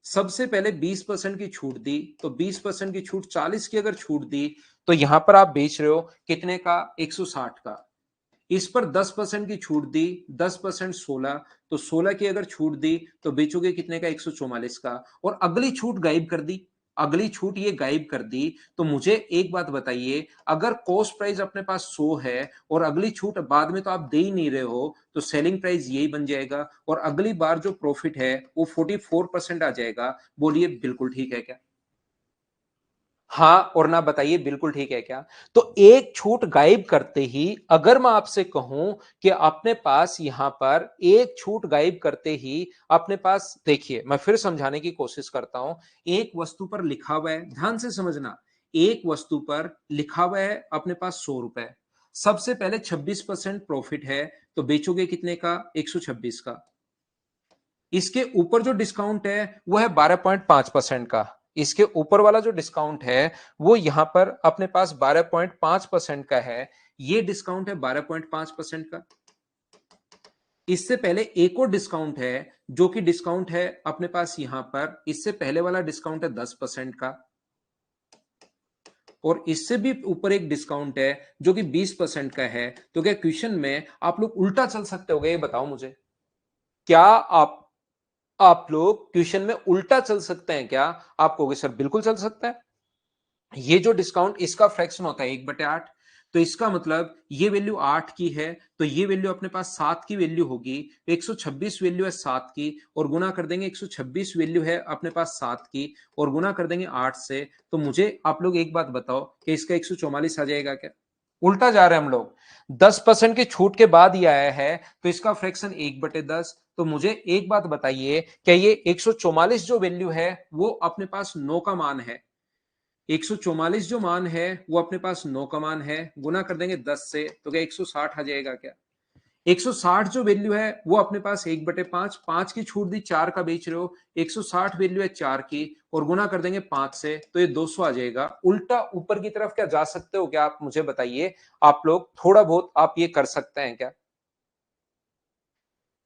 सबसे पहले 20% की छूट दी, तो 20% की छूट 40 की अगर छूट दी तो यहां पर आप बेच रहे हो कितने का? 160 का। इस पर 10% की छूट दी, 10% 16, तो 16 की अगर छूट दी तो बेचोगे कितने का? 144 का। और अगली छूट गायब कर दी, अगली छूट ये गायब कर दी, तो मुझे एक बात बताइए, अगर कॉस्ट प्राइस अपने पास 100 है और अगली छूट बाद में तो आप दे ही नहीं रहे हो, तो सेलिंग प्राइस यही बन जाएगा और अगली बार जो प्रॉफिट है वो 44% आ जाएगा। बोलिए बिल्कुल ठीक है क्या? हाँ और ना बताइए बिल्कुल ठीक है क्या? तो एक छूट गायब करते ही अगर मैं आपसे कहूं कि अपने पास यहां पर एक छूट गायब करते ही अपने पास, देखिए मैं फिर समझाने की कोशिश करता हूं। एक वस्तु पर लिखा हुआ है, ध्यान से समझना, एक वस्तु पर लिखा हुआ है अपने पास 100 रुपए, सबसे पहले 26% प्रॉफिट है, तो बेचोगे कितने का? 126 का। इसके ऊपर जो डिस्काउंट है वो है 12.5% का, इसके ऊपर वाला जो डिस्काउंट है वो यहां पर अपने पास 12.5% का है, ये डिस्काउंट है 12.5% का। इससे पहले एक और डिस्काउंट है जो कि डिस्काउंट है अपने पास यहां पर, इससे पहले वाला डिस्काउंट है 10% का, और इससे भी ऊपर एक डिस्काउंट है जो कि 20% का है। तो क्या क्वेश्चन में आप लोग उल्टा चल सकते हो? ये बताओ मुझे, क्या आप लोग ट्यूशन में उल्टा चल सकते हैं क्या? आप कहोगे सर बिल्कुल चल सकता है। ये जो डिस्काउंट इसका फ्रैक्शन होता है 1/8, तो इसका मतलब ये वैल्यू 8 की है, तो ये वैल्यू अपने पास 7 की वैल्यू होगी, तो 126 वैल्यू है 7 की और गुना कर देंगे, 126 वैल्यू है अपने पास 7 की और गुना कर देंगे 8 से, तो मुझे आप लोग एक बात बताओ कि इसका 144 आ जाएगा क्या? उल्टा जा रहे हैं हम लोग। 10% की छूट के बाद ये आया है, तो इसका फ्रैक्शन 1/10। तो मुझे एक बात बताइए, क्या ये 144 जो वैल्यू है वो अपने पास 9 का मान है? 144 जो मान है वो अपने पास 9 का मान है, गुना कर देंगे 10 से, तो क्या 160 आ जाएगा क्या? 160 जो वैल्यू है वो अपने पास 1/5, 5 की छूट दी, 4 का बेच रहे हो, 160 वैल्यू है 4 की और गुना कर देंगे 5 से, तो ये 200 आ जाएगा। उल्टा ऊपर की तरफ क्या जा सकते हो क्या? आप मुझे बताइए, आप लोग थोड़ा बहुत आप ये कर सकते हैं क्या?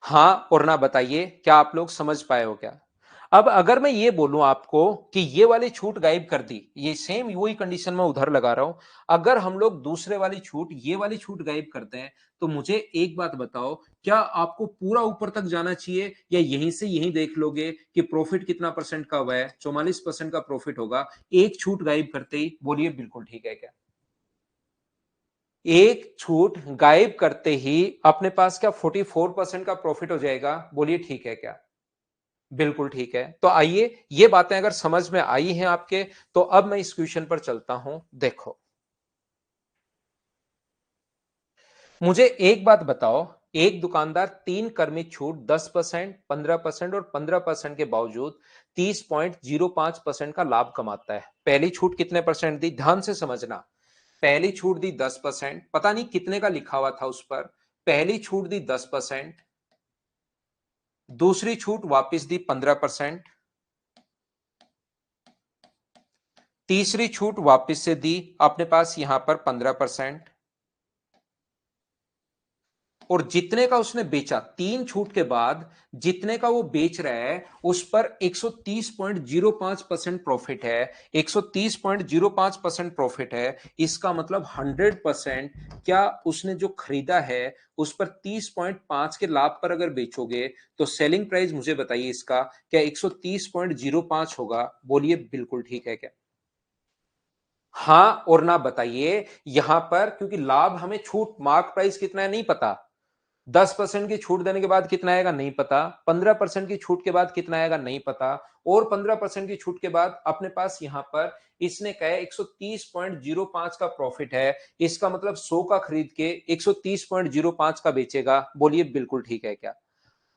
हाँ और ना बताइए, क्या आप लोग समझ पाए हो क्या? अब अगर मैं ये बोलूं आपको कि ये वाली छूट गायब कर दी, ये सेम वही कंडीशन में उधर लगा रहा हूं, अगर हम लोग दूसरे वाली छूट, ये वाली छूट गायब करते हैं, तो मुझे एक बात बताओ, क्या आपको पूरा ऊपर तक जाना चाहिए या यहीं से यहीं देख लोगे कि प्रॉफिट कितना परसेंट का हुआ है? 44% का प्रॉफिट होगा एक छूट गायब करते ही। बोलिए बिल्कुल ठीक है क्या? एक छूट गायब करते ही अपने पास क्या 44% का प्रॉफिट हो जाएगा? बोलिए ठीक है क्या? बिल्कुल ठीक है। तो आइए, ये बातें अगर समझ में आई हैं आपके, तो अब मैं इस क्वेश्चन पर चलता हूं। देखो, मुझे एक बात बताओ, एक दुकानदार 3 क्रमिक छूट 10%, 15% और 15% के बावजूद 30.05% का लाभ कमाता है। पहली छूट कितने परसेंट दी? ध्यान से समझना। पहली छूट दी 10%, पता नहीं कितने का लिखा हुआ था उस पर। पहली छूट दी 10%, दूसरी छूट वापस दी 15%, तीसरी छूट वापस से दी अपने पास यहां पर 15%, और जितने का उसने बेचा 3 छूट के बाद, जितने का वो बेच रहा है उस पर 130.05% प्रॉफिट है। 130.05% प्रॉफिट है, इसका मतलब 100%। क्या उसने जो खरीदा है उस पर 30.5 के लाभ पर अगर बेचोगे तो सेलिंग प्राइस मुझे बताइए इसका क्या 130.05 होगा? बोलिए बिल्कुल ठीक है क्या? हां और ना बताइए। यहां पर क्योंकि लाभ हमें छूट मार्क प्राइस कितना है नहीं पता, 10% की छूट देने के बाद कितना आएगा नहीं पता, 15% की छूट के बाद कितना आएगा नहीं पता, और 15% की छूट के बाद अपने पास यहां पर इसने कहा 130.05 का प्रॉफिट है। इसका मतलब 100 का खरीद के 130.05 का बेचेगा। बोलिए बिल्कुल ठीक है क्या?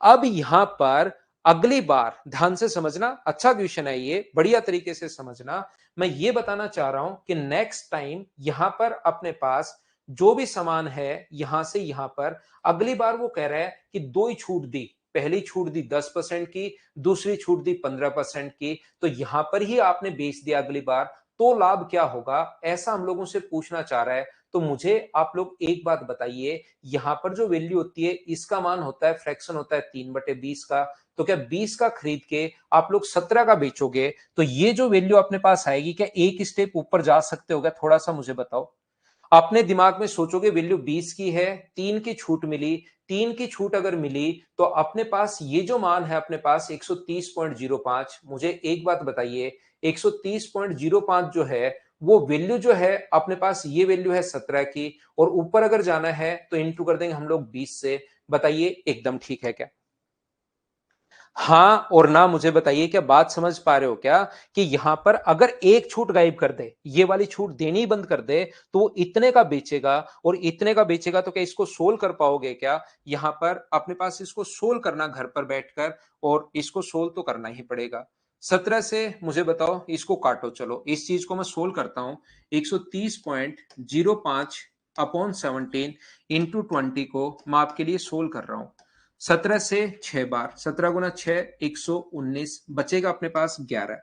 अब यहां पर अगली बार ध्यान से समझना, अच्छा क्वेश्चन है ये, बढ़िया तरीके से समझना। मैं ये बताना चाह रहा हूं कि नेक्स्ट टाइम यहां पर अपने पास जो भी सामान है यहां से यहां पर, अगली बार वो कह रहा है कि दो ही छूट दी, पहली छूट दी 10% की, दूसरी छूट दी 15% की, तो यहां पर ही आपने बेच दिया अगली बार, तो लाभ क्या होगा ऐसा हम लोगों से पूछना चाह रहा है। तो मुझे आप लोग एक बात बताइए, यहां पर जो वैल्यू होती है इसका मान होता है, फ्रैक्शन होता है 3/20 का। तो क्या 20 का खरीद के आप लोग 17 का बेचोगे तो ये जो वैल्यू अपने पास आएगी, क्या एक स्टेप ऊपर जा सकते हो क्या? थोड़ा सा मुझे बताओ। अपने दिमाग में सोचोगे वैल्यू 20 की है, 3 की छूट मिली, 3 की छूट अगर मिली तो अपने पास ये जो मान है अपने पास 130.05। मुझे एक बात बताइए, 130.05 जो है वो वैल्यू जो है अपने पास, ये वैल्यू है 17 की, और ऊपर अगर जाना है तो इंटू कर देंगे हम लोग 20 से। बताइए एकदम ठीक है क्या? हाँ और ना मुझे बताइए, क्या बात समझ पा रहे हो क्या कि यहां पर अगर एक छूट गायब कर दे, ये वाली छूट देनी ही बंद कर दे, तो वो इतने का बेचेगा, और इतने का बेचेगा तो क्या इसको सोल्व कर पाओगे क्या? यहां पर अपने पास इसको सोल्व करना घर पर बैठकर, और इसको सोल्व तो करना ही पड़ेगा। 17 से मुझे बताओ, इसको काटो, चलो इस चीज को मैं सोल्व करता हूं। 130.05 अपॉन 17 इंटू 20 को मैं आपके लिए सोल्व कर रहा हूं। 17 से 6 बार, 17 गुना 6 119, बचेगा अपने पास 11।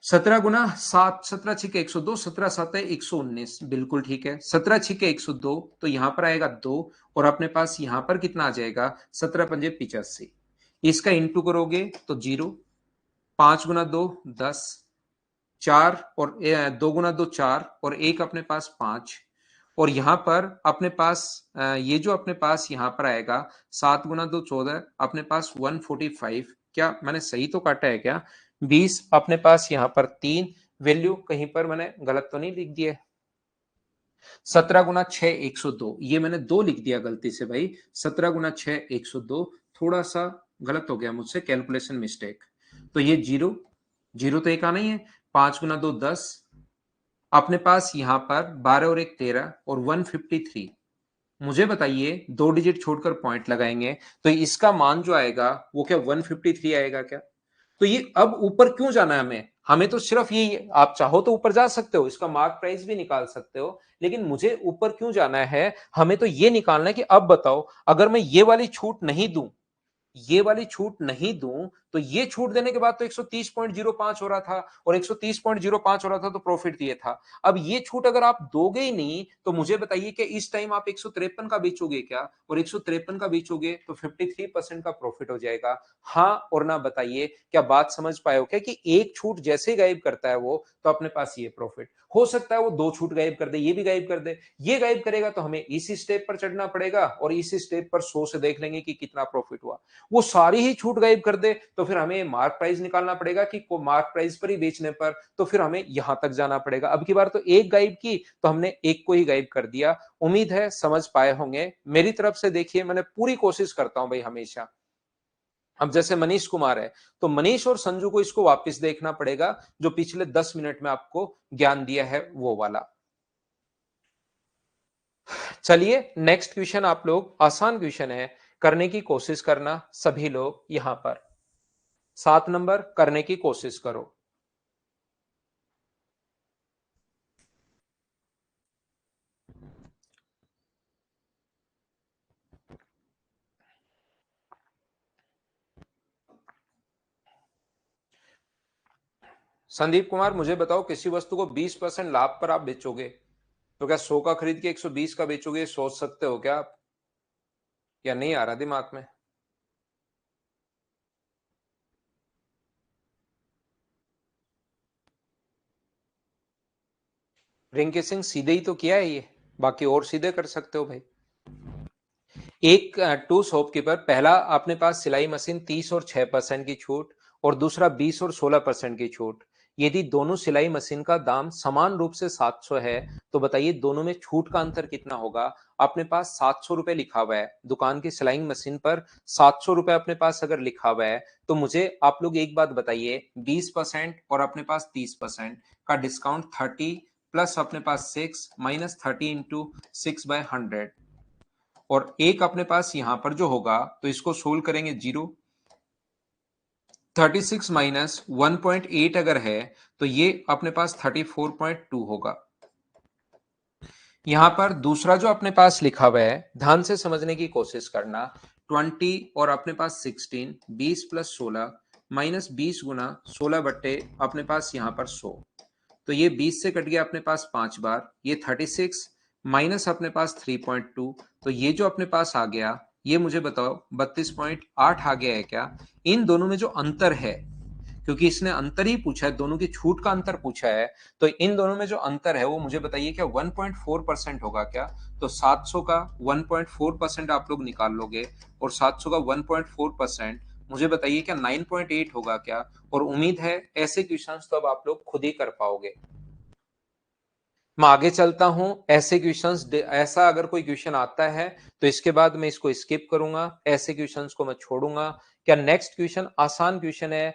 17 गुना 7, 17 6 102, 17 7 119, बिल्कुल ठीक है। 17 6 102, तो यहां पर आएगा 2, और अपने पास यहां पर कितना आ जाएगा 17 पंजे 85। इसका इंटू करोगे तो 0। 5 गुना 2 10, 4 और 2 गुना 2 4, और एक अपने पास 5, और यहां पर अपने पास ये जो अपने पास यहां पर आएगा 7 गुना 2 14, अपने पास 145। क्या मैंने सही तो काटा है क्या? 20 अपने पास यहां पर 3, वैल्यू कहीं पर मैंने गलत तो नहीं लिख दिया? 17 गुना 6 102, ये मैंने 2 लिख दिया गलती से भाई। 17 गुना 6 102, थोड़ा सा गलत हो गया मुझसे, कैलकुलेशन मिस्टेक। तो ये जीरो, जीरो तो एक आना ही है। 5 गुना 2 10, अपने पास यहां पर 12 और एक 13, और 153। मुझे बताइए, 2 डिजिट छोड़कर पॉइंट लगाएंगे तो इसका मान जो आएगा वो क्या 153 आएगा क्या? तो ये अब ऊपर क्यों जाना है हमें? हमें तो सिर्फ ये, आप चाहो तो ऊपर जा सकते हो, इसका मार्क प्राइस भी निकाल सकते हो, लेकिन मुझे ऊपर क्यों जाना है? हमें तो ये निकालना है कि अब बताओ, अगर मैं ये वाली छूट नहीं दूं, ये वाली छूट नहीं दूं, तो ये छूट देने के बाद तो 130.05 हो रहा था, और 130.05 हो रहा था तो प्रॉफिट ये था। अब ये छूट अगर आप दोगे ही नहीं तो मुझे बताइए कि इस टाइम आप 153 का बेचोगे क्या? और 153 का बेचोगे तो 53% का प्रॉफिट हो जाएगा। हाँ और ना बताइए, क्या बात समझ पाए हो क्या कि एक छूट जैसे ही गायब करता है वो, तो अपने पास ये प्रॉफिट हो सकता है वो दो छूट गायब कर दे, ये भी गायब कर दे, ये गायब करेगा तो हमें इसी स्टेप पर चढ़ना पड़ेगा, और इसी स्टेप पर 100 से देख लेंगे कि कितना प्रॉफिट हुआ। वो सारी ही छूट गायब कर दे तो फिर हमें मार्क प्राइस निकालना पड़ेगा कि मार्क प्राइस पर ही बेचने पर, तो फिर हमें यहां तक जाना पड़ेगा। अब की बार तो एक गायब की तो हमने एक को ही गायब कर दिया। उम्मीद है समझ पाए होंगे। मेरी तरफ से देखिए मैंने पूरी कोशिश करता हूं भाई हमेशा। अब जैसे मनीष कुमार है तो मनीष और संजू को इसको वापस देखना पड़ेगा जो पिछले 10 मिनट में आपको ज्ञान दिया है वो वाला। चलिए नेक्स्ट क्वेश्चन आप लोग, आसान क्वेश्चन है, करने की कोशिश करना सभी लोग यहां पर। 7 नंबर करने की कोशिश करो। संदीप कुमार मुझे बताओ, किसी वस्तु को 20% लाभ पर आप बेचोगे तो क्या 100 का खरीद के 120 का बेचोगे, सोच सकते हो क्या आप, या नहीं आ रहा दिमाग में? रिंकी सिंह सीधे ही तो किया है ये, बाकी और सीधे कर सकते हो भाई। एक टू शॉपकीपर, पहला अपने पास सिलाई मशीन 30 और 6% की छूट और दूसरा 20 और 16% की छूट। यदि दोनों सिलाई मशीन का दाम समान रूप से 700 है तो बताइए दोनों में छूट का अंतर कितना होगा। अपने पास 700 रुपए लिखा हुआ है, दुकान की सिलाई मशीन पर 700 रुपए अपने पास अगर लिखा हुआ है तो मुझे आप लोग एक बात बताइए, 20% और अपने पास 30% का डिस्काउंट 30 प्लस अपने पास 6 माइनस 30 इंटू 6/100 और एक अपने पास यहां पर जो होगा तो इसको सोल्व करेंगे 36 माइनस 1.8 अगर है तो ये अपने पास 34.2 होगा। यहां पर दूसरा जो अपने पास लिखा हुआ है ध्यान से समझने की कोशिश करना, 20 और अपने पास 16, 20 प्लस 16 माइनस 20 गुना 16 अपने पास यहां पर 100, तो ये 20 से कट गया अपने पास 5 बार, ये 36 माइनस अपने पास 3.2, तो ये जो अपने पास आ गया ये मुझे बताओ 32.8 आ गया है क्या। इन दोनों में जो अंतर है, क्योंकि इसने अंतर ही पूछा है, दोनों की छूट का अंतर पूछा है, तो इन दोनों में जो अंतर है वो मुझे बताइए क्या 1.4% होगा क्या। तो 700 का 1.4% आप लोग निकाल लोगे और 700 का 1.4% मुझे बताइए क्या 9.8 होगा क्या। और उम्मीद है ऐसे क्वेश्चंस तो अब आप लोग खुद ही कर पाओगे। मैं आगे चलता हूं, ऐसे क्वेश्चंस, ऐसा अगर कोई क्वेश्चन आता है तो इसके बाद मैं इसको स्किप करूंगा, ऐसे क्वेश्चंस को मैं छोड़ूंगा। क्या नेक्स्ट क्वेश्चन आसान क्वेश्चन है,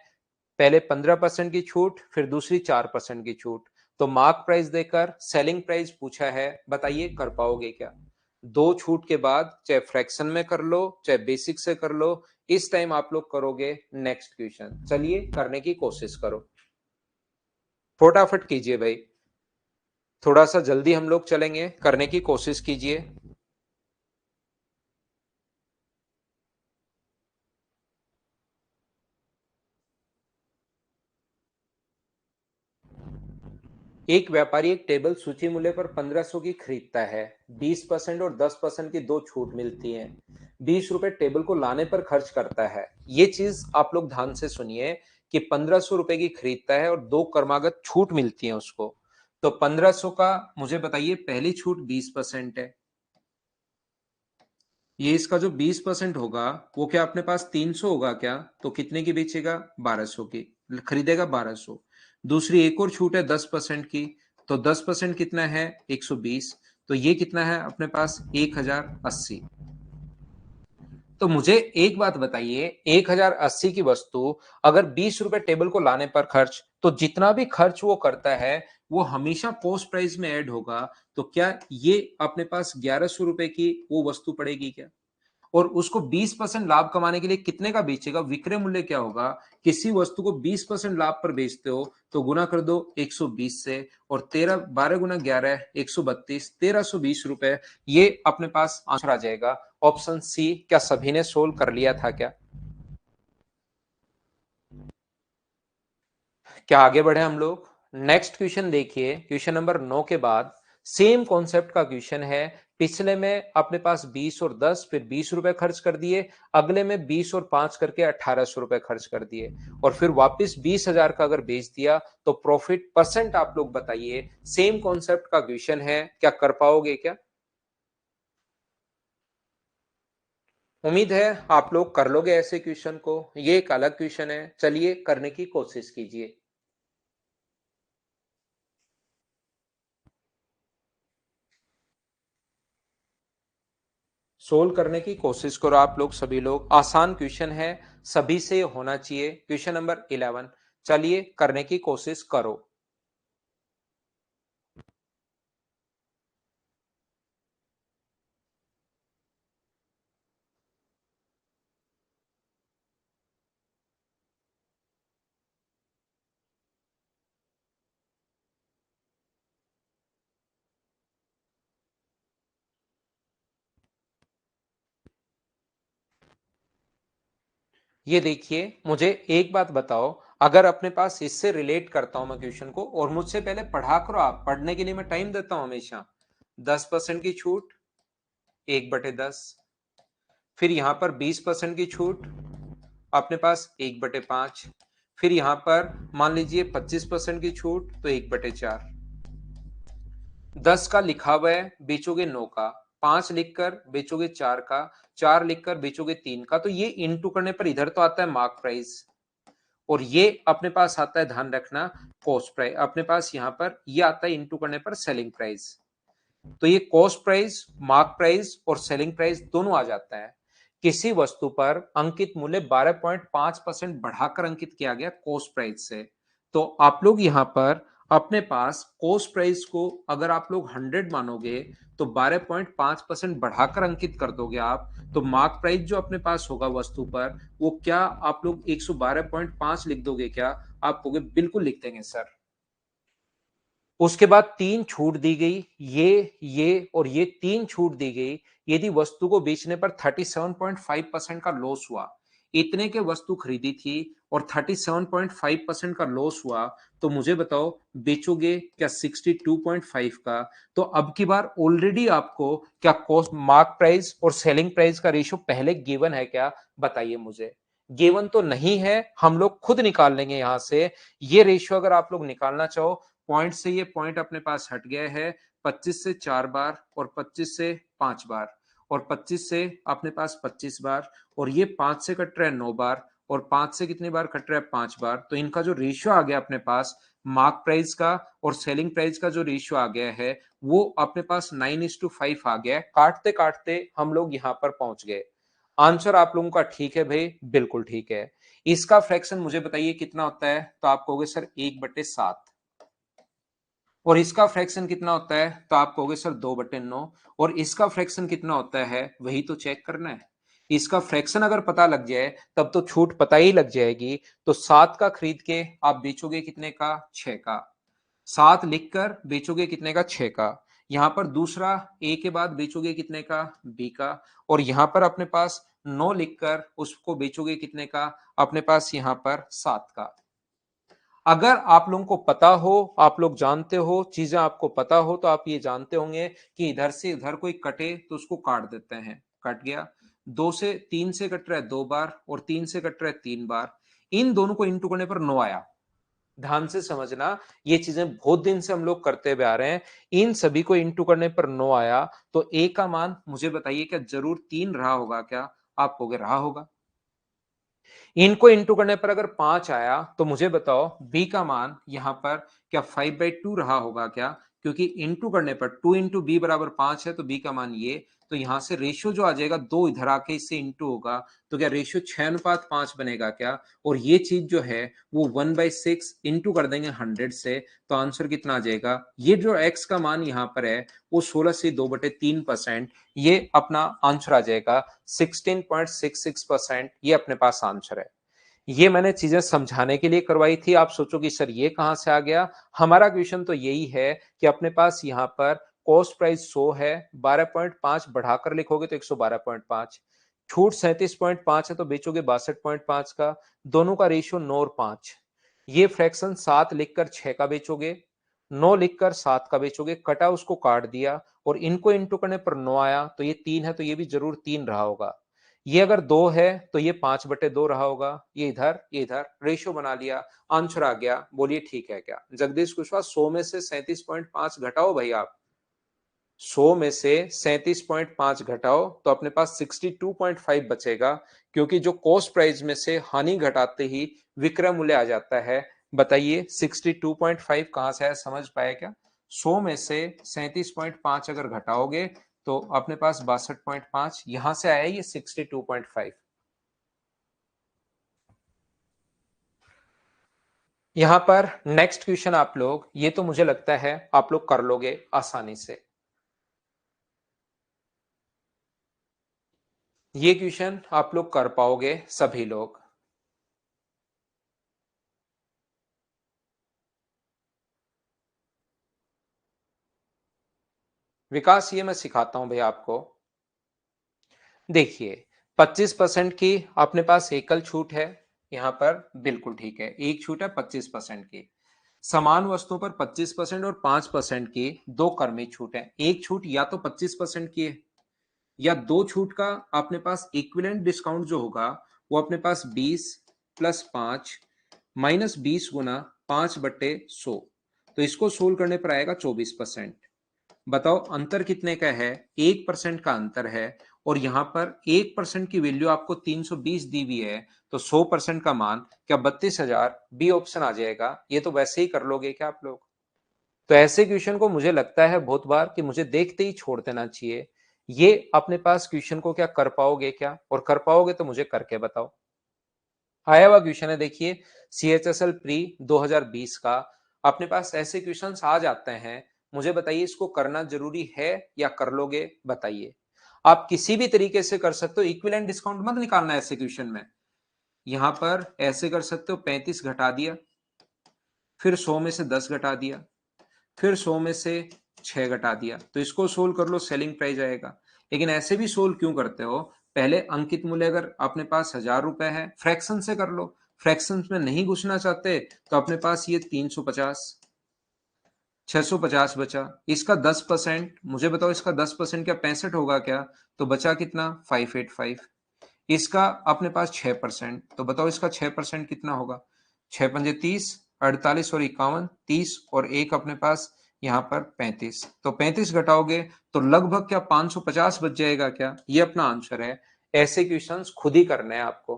पहले 15% की छूट फिर दूसरी 4% की छूट, तो मार्क प्राइस देकर सेलिंग प्राइस पूछा है, बताइए कर पाओगे क्या। दो छूट के बाद चाहे फ्रैक्शन में कर लो चाहे बेसिक से कर लो, इस टाइम आप लोग करोगे नेक्स्ट क्वेश्चन। चलिए करने की कोशिश करो, फटाफट कीजिए भाई, थोड़ा सा जल्दी हम लोग चलेंगे, करने की कोशिश कीजिए। एक व्यापारी एक टेबल सूची मूल्य पर 1500 की खरीदता है, 20% और 10% की दो छूट मिलती है, 20 रुपए टेबल को लाने पर खर्च करता है। ये चीज आप लोग ध्यान से सुनिए कि 1500 रुपए की खरीदता है और दो क्रमागत छूट मिलती है उसको, तो 1500 का मुझे बताइए पहली छूट 20% है, ये इसका जो 20% होगा वो क्या अपने पास 300 होगा क्या, तो कितने की बेचेगा 1200 की, खरीदेगा 1200। दूसरी एक और छूट है 10% की, तो 10% कितना है 120, तो ये कितना है अपने पास 1080। तो मुझे एक बात बताइए, 1080 की वस्तु अगर 20 रुपए टेबल को लाने पर खर्च, तो जितना भी खर्च वो करता है वो हमेशा पोस्ट प्राइस में ऐड होगा, तो क्या ये अपने पास 1100 रुपए की वो वस्तु पड़ेगी क्या। और उसको 20% लाभ कमाने के लिए कितने का बेचेगा, विक्रय मूल्य क्या होगा, किसी वस्तु को 20% लाभ पर बेचते हो तो गुना कर दो 120 से, और 12 गुना 11 132, 1320 रुपए, ये अपने पास आंसर आ जाएगा। ऑप्शन सी, क्या सभी ने सोल्व कर लिया था क्या। क्या आगे बढ़े हम लोग, नेक्स्ट क्वेश्चन देखिए, क्वेश्चन नंबर 9 के बाद सेम कॉन्सेप्ट का क्वेश्चन है। पिछले में अपने पास 20 और 10 फिर 20 रुपए खर्च कर दिए, अगले में 20 और 5 करके 1800 रुपए खर्च कर दिए और फिर वापस 20,000 का अगर बेच दिया तो प्रॉफिट परसेंट आप लोग बताइए। सेम कॉन्सेप्ट का क्वेश्चन है, क्या कर पाओगे क्या। उम्मीद है आप लोग कर लोगे ऐसे क्वेश्चन को। ये एक अलग क्वेश्चन है, चलिए करने की कोशिश कीजिए। सोल्व करने की कोशिश करो आप लोग, सभी लोग। आसान क्वेश्चन है, सभी से होना चाहिए। क्वेश्चन नंबर 11, चलिए करने की कोशिश करो। ये देखिए, मुझे एक बात बताओ, अगर अपने पास इससे रिलेट करता हूं मैं क्वेश्चन को, और मुझसे पहले पढ़ा करो आप, पढ़ने के लिए मैं टाइम देता हूं हमेशा। 10% की छूट, 1/10। फिर यहां पर 20% की छूट, अपने पास 1/5। फिर यहां पर मान लीजिए 25% की छूट, तो 1/4। 10 का लिखा हुआ है, बेचोगे 9 का। 5 लिखकर बेचोगे 4 का। 4 लिखकर बेचोगे 3 का। तो ये इनटू करने पर इधर तो आता है मार्क प्राइस, और ये अपने पास आता है, ध्यान रखना, कॉस्ट प्राइस। अपने पास यहां पर ये आता है इनटू करने पर सेलिंग प्राइस। तो ये कॉस्ट प्राइस, मार्क प्राइस और सेलिंग प्राइस दोनों आ जाता है। किसी वस्तु पर अंकित मूल्य 12.5% बढ़ाकर अंकित किया गया कॉस्ट प्राइस से। तो आप लोग यहां पर अपने पास कॉस्ट प्राइस को अगर आप लोग 100 मानोगे, तो 12.5% बढ़ाकर अंकित कर दोगे आप, तो मार्क प्राइस जो अपने पास होगा वस्तु पर, वो क्या आप लोग 112.5 लिख दोगे क्या? आप कहोगे बिल्कुल लिख देंगे सर। उसके बाद 3 छूट दी गई, ये और ये 3 छूट दी गई। यदि वस्तु को बेचने पर 37.5% का लॉस हुआ, इतने के वस्तु खरीदी थी और 37.5% का लॉस हुआ, तो मुझे बताओ बेचोगे क्या 62.5 का? तो अब की बार ऑलरेडी आपको क्या कॉस्ट, मार्क प्राइस और सेलिंग प्राइस का रेशियो पहले गिवन है क्या? बताइए मुझे। गिवन तो नहीं है, हम लोग खुद निकाल लेंगे यहां से। ये रेशियो अगर आप लोग निकालना चाहो, पॉइंट से ये पॉइंट अपने पास हट गया है। 25 से 4 बार, और 25 से 5 बार, और 25 से अपने पास 25 बार, और ये 5 से कट रहा है 9 बार, और 5 से कितनी बार कट रहा है? 5 बार। तो इनका जो रेशियो आ गया अपने पास, मार्क प्राइस का और सेलिंग प्राइस का जो रेशियो आ गया है, वो अपने पास 9:5 आ गया। काटते काटते हम लोग यहां पर पहुंच गए। आंसर आप लोगों का ठीक है भाई, बिल्कुल ठीक है। इसका फ्रैक्शन मुझे बताइए कितना होता है? तो आप कहोगे सर 1/7। और इसका फ्रैक्शन कितना होता है? तो आप कहोगे सर 2/9। और इसका फ्रैक्शन कितना होता है, वही तो चेक करना है। इसका फ्रैक्शन अगर पता लग जाए, तब तो छूट पता ही लग जाएगी। तो 7 का खरीद के आप बेचोगे कितने का? 6 का। 7 लिखकर बेचोगे कितने का? 6 का। यहां पर दूसरा ए के बाद बेचोगे कितने का? बी का। और यहां पर अपने पास 9 लिखकर उसको बेचोगे कितने का? अपने पास यहां पर 7 का। अगर आप लोगों को पता हो, आप लोग जानते हो, चीजें आपको पता हो, तो आप ये जानते होंगे कि इधर से इधर कोई कटे तो उसको काट देते हैं। कट गया। 2 से 3 से कट रहा है 2 बार, और 3 से कट रहा है 3 बार। इन दोनों को इंटू करने पर 9 आया। ध्यान से समझना, ये चीजें बहुत दिन से हम लोग करते हुए आ रहे हैं। इन सभी को इंटू करने पर 9 आया। तो ए का मान मुझे बताइए, क्या जरूर 3 रहा होगा क्या? आप कहोगे रहा होगा। इनको इंटू करने पर अगर 5 आया, तो मुझे बताओ बी का मान यहां पर क्या 5/2 रहा होगा क्या? क्योंकि इंटू करने पर 2 इंटू बी बराबर 5 है, तो बी का मान ये। तो यहां से रेशियो जो आ जाएगा, 2 इधर आके इससे इंटू होगा, तो क्या रेशियो 6:5 बनेगा क्या? और ये चीज जो है वो 1/6 इंटू कर देंगे 100 से, तो आंसर कितना आ जाएगा? ये जो एक्स का मान यहां पर है, वो 16 से 2/3%। ये अपना आंसर आ जाएगा 16.66%। ये अपने पास आंसर है। ये मैंने चीजें समझाने के लिए करवाई थी। आप सोचो कि सर ये कहां से आ गया? हमारा क्वेश्चन तो यही है कि अपने पास यहां पर कॉस्ट प्राइस 100 है, 12.5 बढ़ाकर लिखोगे तो 112.5। छूट 37.5 है, तो बेचोगे 62.5 का। दोनों का रेशियो 9 और 5। ये फ्रैक्शन 7 लिखकर 6 का बेचोगे, 9 लिखकर 7 का बेचोगे, कटा उसको काट दिया, और इनको इंटू करने पर 9 आया। तो ये 3 है, तो ये भी जरूर 3 रहा होगा। ये अगर 2 है, तो ये 5/2 रहा होगा। ये इधर रेशियो बना लिया, आंसर आ गया। बोलिए ठीक है क्या? जगदीश कुशवाहा, 100 में से 37.5 घटाओ भाई आप। 100 में से 37.5 घटाओ तो अपने पास 62.5 बचेगा, क्योंकि जो कॉस्ट प्राइस में से हानि घटाते ही विक्रय मूल्य आ जाता है। बताइए 62.5 कहां से आया, समझ पाए क्या? 100 में से 37.5 अगर घटाओगे तो अपने पास 62.5, यहां से आया ये 62.5। यहां पर नेक्स्ट क्वेश्चन आप लोग, ये तो मुझे लगता है आप लोग कर लोगे आसानी से। ये क्वेश्चन आप लोग कर पाओगे सभी लोग। विकास ये मैं सिखाता हूं भैया आपको। देखिए 25% की अपने पास एकल छूट है, यहां पर बिल्कुल ठीक है, एक छूट है 25% की। समान वस्तुओं पर 25% और 5% की दो क्रमिक छूट है। एक छूट या तो 25% की है, या दो छूट का अपने पास इक्विवेलेंट डिस्काउंट जो होगा वो अपने पास 20 प्लस 5 माइनस 20 गुना 5/100, तो इसको सोल्व करने पर आएगा 24%। बताओ अंतर कितने का है? 1% का अंतर है, और यहां पर 1% की वैल्यू आपको 320 दी हुई है, तो 100% का मान क्या 32,000? बी ऑप्शन आ जाएगा। ये तो वैसे ही कर लोगे क्या आप लोग? तो ऐसे क्वेश्चन को मुझे लगता है बहुत बार कि मुझे देखते ही छोड़ देना चाहिए। ये अपने पास क्वेश्चन को क्या कर पाओगे क्या? और कर पाओगे तो मुझे करके बताओ। आया हुआ क्वेश्चन है, देखिए CHSL प्री 2020 का। अपने पास ऐसे क्वेश्चंस आ जाते हैं, मुझे बताइए इसको करना जरूरी है या कर लोगे? बताइए। आप किसी भी तरीके से कर सकते हो, इक्विवेलेंट डिस्काउंट मत निकालना ऐसे क्वेश्चन में। यहां पर ऐसे कर सकते हो, 35 घटा दिया, फिर 100 में से 10 घटा दिया, फिर 100 में से 6 घटा दिया, तो इसको सोल्व कर लो, सेलिंग प्राइस आएगा। लेकिन ऐसे भी सोल्व क्यों करते हो? पहले अंकित मूल्य अगर अपने पास 1000 रुपए है, फ्रैक्शन से कर लो। फ्रैक्शन में नहीं घुसना चाहते तो अपने पास ये 350, 650 बचा। इसका 10%, मुझे बताओ इसका 10% क्या 65 होगा क्या? तो बचा कितना? 585। इसका अपने पास 6%, तो बताओ इसका 6% कितना होगा? 6 पंजे 30, 48 और 51, 30 और एक अपने पास यहाँ पर 35, तो 35 घटाओगे तो लगभग क्या 550 बच जाएगा क्या? ये अपना आंसर है। ऐसे क्वेश्चंस खुद ही करने हैं आपको।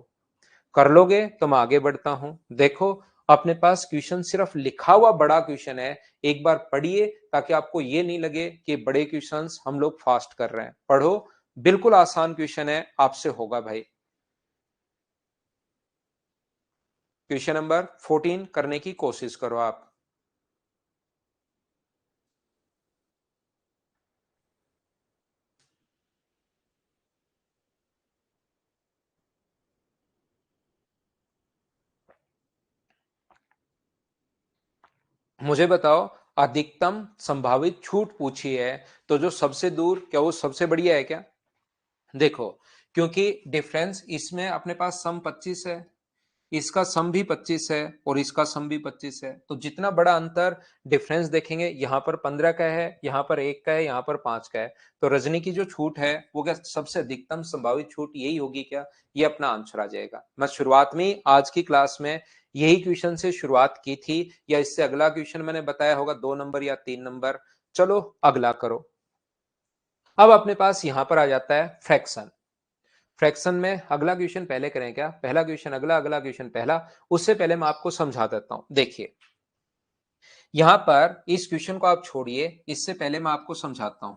कर लोगे तो मैं आगे बढ़ता हूं। देखो अपने पास क्वेश्चन सिर्फ लिखा हुआ बड़ा क्वेश्चन है, एक बार पढ़िए ताकि आपको ये नहीं लगे कि बड़े क्वेश्चंस हम लोग फास्ट कर रहे हैं। पढ़ो, बिल्कुल आसान क्वेश्चन है, आपसे होगा भाई। क्वेश्चन नंबर 14 करने की कोशिश करो आप। मुझे बताओ अधिकतम संभावित छूट पूछी है, तो जो सबसे दूर, क्या वो सबसे बढ़िया है क्या? देखो, क्योंकि डिफरेंस इसमें अपने पास सम 25 है, इसका सम भी 25 है और इसका सम भी 25 है, तो जितना बड़ा अंतर डिफरेंस देखेंगे, यहां पर 15 का है, यहां पर 1 का है, यहां पर 5 का है, तो रजनी की जो छूट है वो क्या सबसे अधिकतम संभावित छूट यही होगी क्या? ये अपना आंसर आ जाएगा। मैं शुरुआत में ही आज की क्लास में यही क्वेश्चन से शुरुआत की थी, या इससे अगला क्वेश्चन मैंने बताया होगा 2 नंबर या 3 नंबर। चलो अगला करो। अब अपने पास यहां पर आ जाता है फ्रैक्शन। फ्रैक्शन में अगला क्वेश्चन पहले करें क्या? पहला क्वेश्चन अगला, अगला क्वेश्चन पहला। उससे पहले मैं आपको समझा देता हूं। देखिए यहां पर इस क्वेश्चन को आप छोड़िए, इससे पहले मैं आपको समझाता हूं।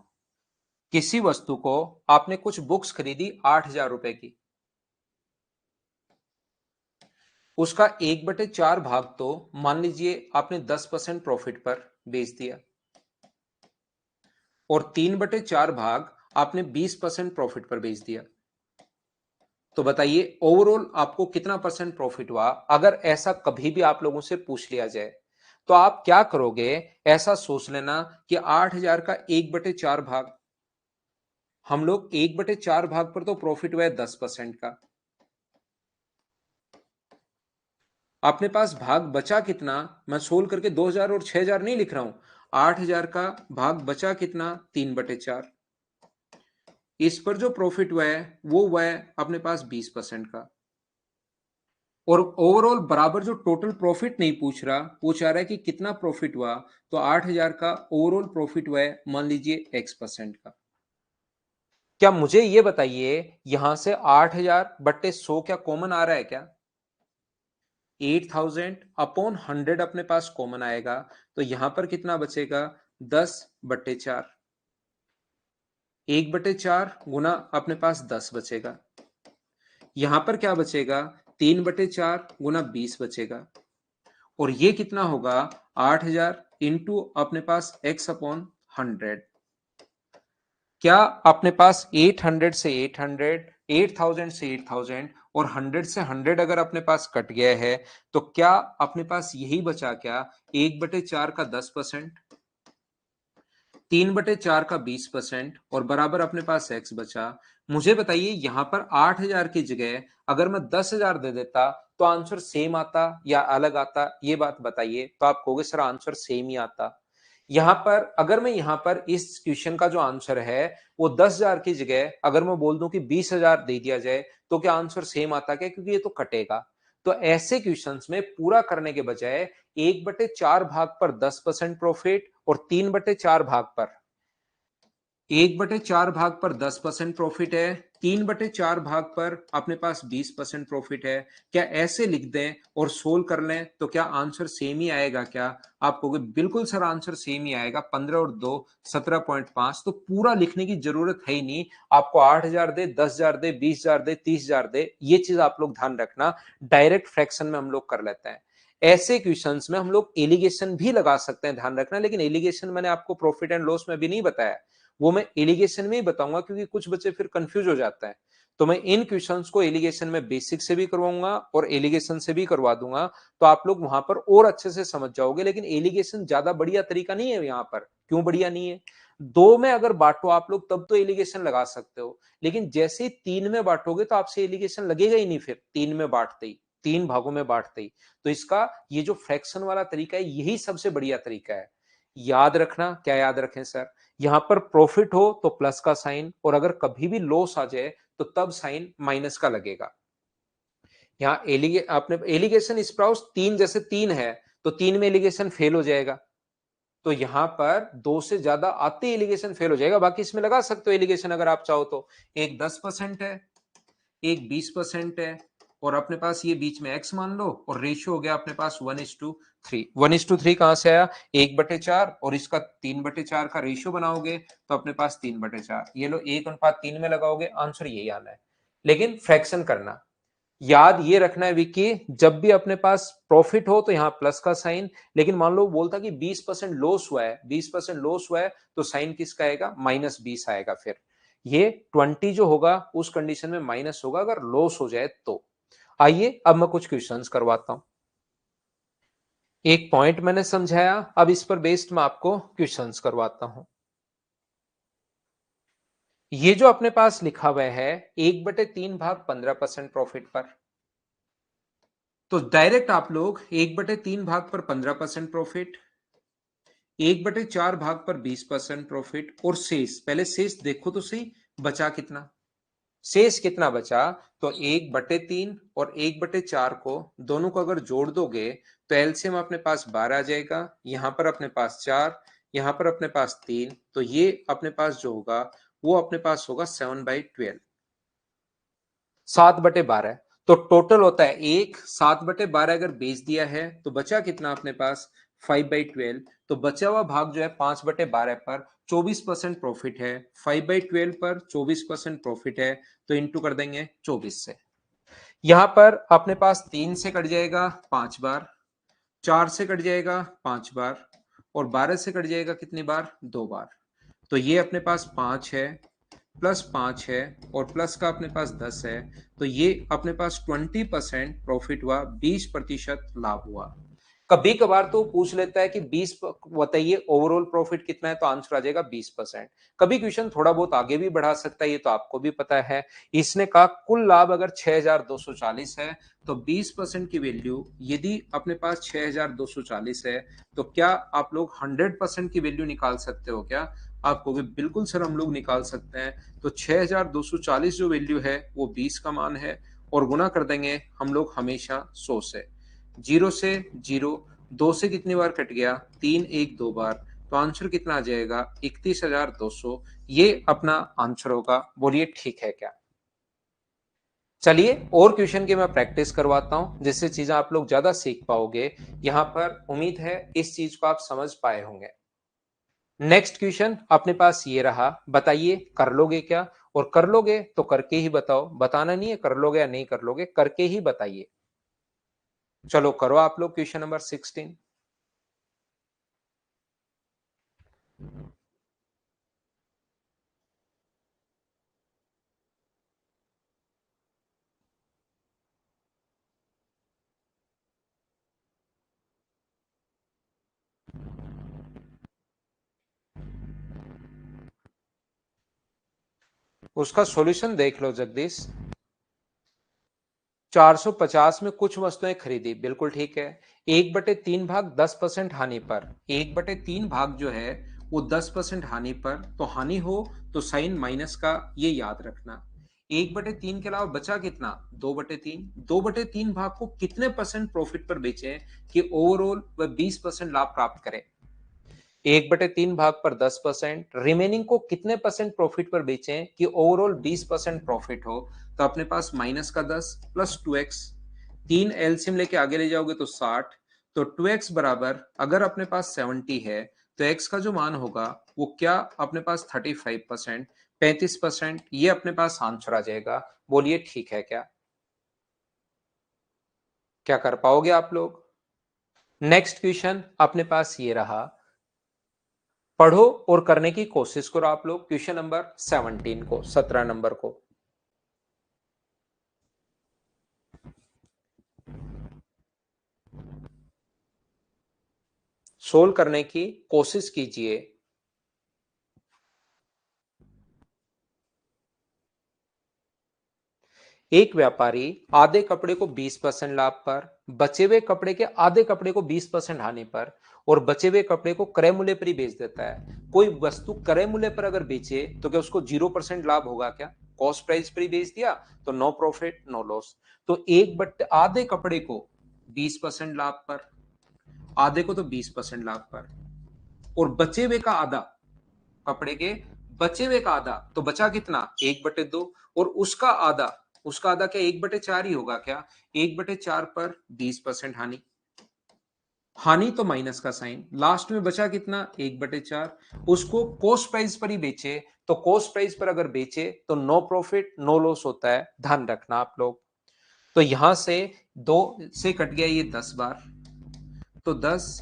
किसी वस्तु को आपने कुछ बुक्स खरीदी 8,000 रुपए की, उसका 1/4 भाग तो मान लीजिए आपने 10% प्रॉफिट पर बेच दिया, और 3/4 भाग आपने 20% प्रॉफिट पर बेच दिया। तो बताइए ओवरऑल आपको कितना परसेंट प्रॉफिट हुआ? अगर ऐसा कभी भी आप लोगों से पूछ लिया जाए तो आप क्या करोगे? ऐसा सोच लेना कि 8,000 का 1/4 भाग, हम लोग 1/4 भाग पर तो प्रॉफिट हुआ है 10% का। अपने पास भाग बचा कितना? मैं सोल्व करके 2,000 और 6,000 नहीं लिख रहा हूं। 8,000 का भाग बचा कितना? 3/4। इस पर जो प्रॉफिट हुआ है वो हुआ है अपने पास 20% का। और ओवरऑल बराबर जो टोटल प्रॉफिट नहीं पूछ रहा, वो चाह रहा है कि कितना प्रॉफिट हुआ। तो 8,000 का ओवरऑल प्रॉफिट हुआ है, मान लीजिए x% का। क्या मुझे ये बताइए, यहां से 8,000 बट्टे 100 क्या कॉमन आ रहा है क्या? 8,000 अपॉन 100 अपने पास कॉमन आएगा, तो यहां पर कितना बचेगा? 10/4। 1/4 गुना अपने पास 10 बचेगा। यहां पर क्या बचेगा? 3/4 गुना 20 बचेगा। और ये कितना होगा? 8,000 इंटू अपने पास x अपॉन 100। क्या अपने पास 800 से 800, 8,000 से 8,000 और 100 से 100 अगर अपने पास कट गया है, तो क्या अपने पास यही बचा क्या? 1/4 का 10%, 3/4 का 20% और बराबर अपने पास x बचा। मुझे बताइए, यहां पर 8,000 की जगह अगर मैं 10,000 दे देता तो आंसर सेम आता या अलग आता? ये बात बताइए। तो आप कहोगे सर आंसर सेम ही आता। यहां पर अगर मैं यहां पर इस क्वेश्चन का जो आंसर है वो 10,000 की जगह अगर मैं बोल दूं कि 20,000 दे दिया जाए, तो क्या आंसर सेम आता? क्या? क्योंकि ये तो कटेगा। तो ऐसे क्वेश्चंस में पूरा करने के बजाय 1/4 भाग पर 10% प्रॉफिट और 3/4 भाग पर 1/4 भाग पर 10% प्रॉफिट है, 3/4 भाग पर अपने पास 20% प्रॉफिट है, क्या ऐसे लिख दें और सोल्व कर लें तो क्या आंसर सेम ही आएगा क्या? आप कहोगे बिल्कुल सर आंसर सेम ही आएगा। 15 और 2 17.5। तो पूरा लिखने की जरूरत है ही नहीं। आपको 8,000 दे, 10,000 दे, 20,000 दे, 30,000 दे, ये चीज आप लोग ध्यान रखना। डायरेक्ट फ्रैक्शन में हम लोग कर लेते हैं। ऐसे क्वेश्चंस में हम लोग एलिगेशन भी लगा सकते हैं, ध्यान रखना। लेकिन एलिगेशन मैंने आपको प्रॉफिट एंड लॉस में भी नहीं बताया, वो मैं एलिगेशन में ही बताऊंगा, क्योंकि कुछ बच्चे फिर कंफ्यूज हो जाते हैं। तो मैं इन क्वेश्चंस को एलिगेशन में बेसिक से भी करवाऊंगा और एलिगेशन से भी करवा दूंगा, तो आप लोग वहां पर और अच्छे से समझ जाओगे। लेकिन एलिगेशन ज्यादा बढ़िया तरीका नहीं है यहाँ पर। क्यों बढ़िया नहीं है? दो में अगर बांटो आप लोग तब तो एलिगेशन लगा सकते हो, लेकिन जैसे ही तीन में बांटोगे तो आपसे एलिगेशन लगेगा ही नहीं। फिर तीन में बांटते ही, तीन भागों में बांटते ही, तो इसका ये जो फ्रैक्शन वाला तरीका है यही सबसे बढ़िया तरीका है। याद रखना। क्या याद रखें सर? यहां पर प्रॉफिट हो तो प्लस का साइन, और अगर कभी भी लॉस आ जाए तो तब साइन माइनस का लगेगा। यहाँ आपने एलिगेशन स्प्राउस तीन, जैसे तीन है तो तीन में एलिगेशन फेल हो जाएगा, तो यहां पर दो से ज्यादा आते एलिगेशन फेल हो जाएगा। बाकी इसमें लगा सकते हो एलिगेशन अगर आप चाहो तो। एक 10% है, एक 20% है, और अपने पास ये बीच में x मान लो, और रेशियो हो गया अपने पास 1:3। 1:3 कहां से आया? 1/4, और इसका 3/4 का रेशियो बनाओगे तो अपने पास 3/4। ये लो 1:3 में लगाओगे, आंसर यही आना है। लेकिन फ्रैक्शन करना याद ये रखना है विक्की, जब भी अपने पास प्रॉफिट हो तो यहाँ प्लस का साइन। लेकिन मान लो बोलता कि 20% लॉस हुआ है, 20% लॉस हुआ है, तो साइन किसका आएगा? -20 आएगा। फिर ये 20 जो होगा उस कंडीशन में माइनस होगा अगर लॉस हो जाए तो। आइए अब मैं कुछ क्वेश्चंस करवाता हूं। एक पॉइंट मैंने समझाया, अब इस पर बेस्ड मैं आपको क्वेश्चंस करवाता हूं। ये जो अपने पास लिखा हुआ है 1/3 भाग 15% प्रॉफिट पर, तो डायरेक्ट आप लोग 1/3 भाग पर 15% प्रॉफिट, 1/4 भाग पर 20% प्रॉफिट, और शेष, पहले शेष देखो तो सही, बचा कितना? शेष कितना बचा? तो 1/3 और 1/4 को दोनों को अगर जोड़ दोगे तो एलसीएम अपने पास 12 आ जाएगा। यहां पर अपने पास 4, यहां पर अपने पास 3, तो ये अपने पास जो होगा वो अपने पास होगा 7/12, 7/12। तो टोटल होता है 7/12 अगर बेच दिया है तो बचा कितना अपने पास? 5/12। तो बचा हुआ भाग जो है 5/12 पर 24% प्रॉफिट है, 5/12 पर 24% प्रॉफिट है, तो इंटू कर देंगे 24 से। यहां पर अपने पास 3 से कट जाएगा 5 बार, 4 से कट जाएगा 5 बार, और 12 से कट जाएगा कितनी बार? 2 बार। तो ये अपने पास 5 है, +5 है, और प्लस का अपने पास 10 है, तो ये अपने पास 20% प्रॉफिट हुआ, 20% लाभ हुआ। कभी कभार तो पूछ लेता है कि 20 बताइए ओवरऑल प्रॉफिट कितना है, तो आंसर आ जाएगा 20%। कभी क्वेश्चन थोड़ा बहुत आगे भी बढ़ा सकता है, ये तो आपको भी पता है। इसने कहा कुल लाभ अगर 6,240 है, तो 20% की वैल्यू यदि अपने पास 6,240 है, तो क्या आप लोग 100% की वैल्यू निकाल सकते हो क्या? आप कहोगे बिल्कुल सर हम लोग निकाल सकते हैं। तो 6,240 जो वैल्यू है वो 20 का मान है, और गुना कर देंगे हम लोग हमेशा 100 से। 0 से 0, 2 से कितनी बार कट गया, 3 1 2 बार, तो आंसर कितना आ जाएगा 31,200। ये अपना आंसर होगा। बोलिए ठीक है क्या? चलिए और क्वेश्चन की मैं प्रैक्टिस करवाता हूं जिससे चीजें आप लोग ज्यादा सीख पाओगे। यहां पर उम्मीद है इस चीज को आप समझ पाए होंगे। नेक्स्ट क्वेश्चन अपने पास ये रहा, बताइए कर लोगे क्या? और कर लोगे तो करके ही बताओ, बताना नहीं है कर लोगे या नहीं कर लोगे, करके ही बताइए। चलो करो आप लोग क्वेश्चन नंबर 16। उसका सॉल्यूशन देख लो जगदीश। 450 में कुछ वस्तुएं खरीदी, बिल्कुल ठीक है। 1/3 भाग 10% हानि पर, 1/3 भाग जो है वो 10% हानि पर, तो हानि हो तो साइन माइनस का, ये याद रखना। 1/3 के अलावा बचा कितना, 2/3। 2/3 भाग को कितने परसेंट प्रॉफिट पर बेचे कि ओवरऑल वह 20% लाभ प्राप्त करे। 1/3 भाग पर 10%, रिमेनिंग को कितने परसेंट प्रॉफिट पर बेचें कि ओवरऑल 20% प्रॉफिट हो। तो अपने पास माइनस का 10 प्लस 2x, 3 एलसीएम लेके आगे ले जाओगे तो 60, तो 2x बराबर अगर अपने पास 70 है तो x का जो मान होगा वो क्या अपने पास 35%, 35%, ये अपने पास आंसर आ जाएगा। बोलिए ठीक है क्या? क्या कर पाओगे आप लोग? नेक्स्ट क्वेश्चन अपने पास ये रहा, पढ़ो और करने की कोशिश करो आप लोग क्वेश्चन नंबर 17 को, 17 नंबर को। सोल्व करने की कोशिश कीजिए। एक व्यापारी आधे कपड़े को 20% लाभ पर, बचे हुए कपड़े के आधे कपड़े को 20% हानि पर और बचे हुए कपड़े को क्रय मूल्य पर ही बेच देता है। कोई वस्तु क्रय मूल्य पर अगर बेचे तो क्या उसको 0% लाभ होगा क्या? कॉस्ट प्राइस पर ही बेच दिया तो नो प्रॉफिट नो लॉस। तो आधे कपड़े को 20% लाभ पर, आधे को तो 20% लाभ पर, और बचे हुए का आधा, कपड़े के बचे हुए का आधा, तो बचा कितना 1/2, और उसका आधा, उसका आधा क्या 1/4 ही होगा क्या? 1/4 पर 20% हानि, हानि तो माइनस का साइन, लास्ट में बचा कितना 1/4, उसको कॉस्ट प्राइस पर ही बेचे तो कॉस्ट प्राइस पर अगर बेचे तो नो प्रॉफिट नो लॉस होता है, ध्यान रखना आप लोग। तो यहां से 2 से कट गया ये 10 बार, तो 10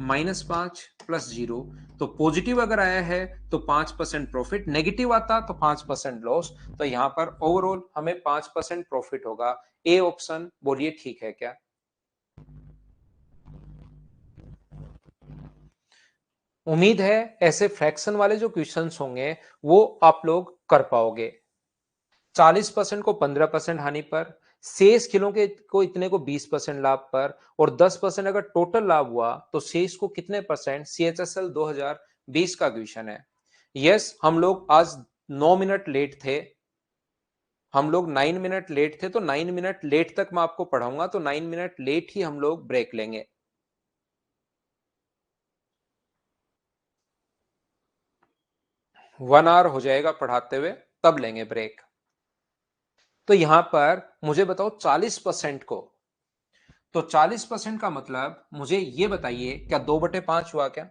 -5 प्लस 0, तो पॉजिटिव अगर आया है तो 5% प्रॉफिट, नेगेटिव आता तो 5% लॉस। तो यहां पर ओवरऑल हमें 5% प्रॉफिट होगा। ए ऑप्शन, बोलिए ठीक है क्या? उम्मीद है ऐसे फ्रैक्शन वाले जो क्वेश्चंस होंगे वो आप लोग कर पाओगे। 40% को 15% हानि पर, शेष खिलों के को इतने को 20% लाभ पर, और 10% अगर टोटल लाभ हुआ तो शेष को कितने परसेंट, CHSL 2020 का क्वेश्चन है। यस, हम लोग आज 9 मिनट लेट थे, हम लोग 9 मिनट लेट थे, तो 9 मिनट लेट तक मैं आपको पढ़ाऊंगा, तो 9 मिनट लेट ही हम लोग ब्रेक लेंगे। 1 आवर हो जाएगा पढ़ाते हुए, तब लेंगे ब्रेक। तो यहां पर मुझे बताओ 40% को, तो 40% का मतलब मुझे ये बताइए क्या 2/5 हुआ क्या?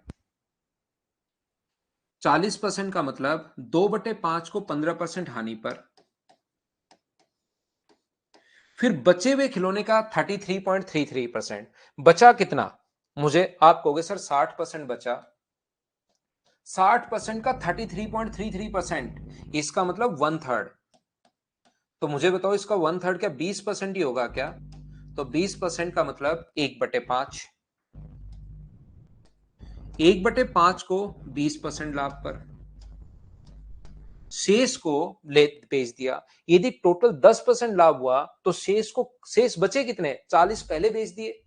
40% का मतलब 2/5 को 15% हानि पर, फिर बचे हुए खिलौने का 33.33%, बचा कितना? मुझे आप कहोगे सर 60% बचा, 60% का 33.33%, इसका मतलब 1/3। तो मुझे बताओ इसका 1/3 क्या 20% ही होगा क्या? तो 20% का मतलब 1/5, 1/5 को 20% लाभ पर, शेष को ले बेच दिया। यदि टोटल 10% लाभ हुआ तो शेष बचे कितने, 40 पहले बेच दिए,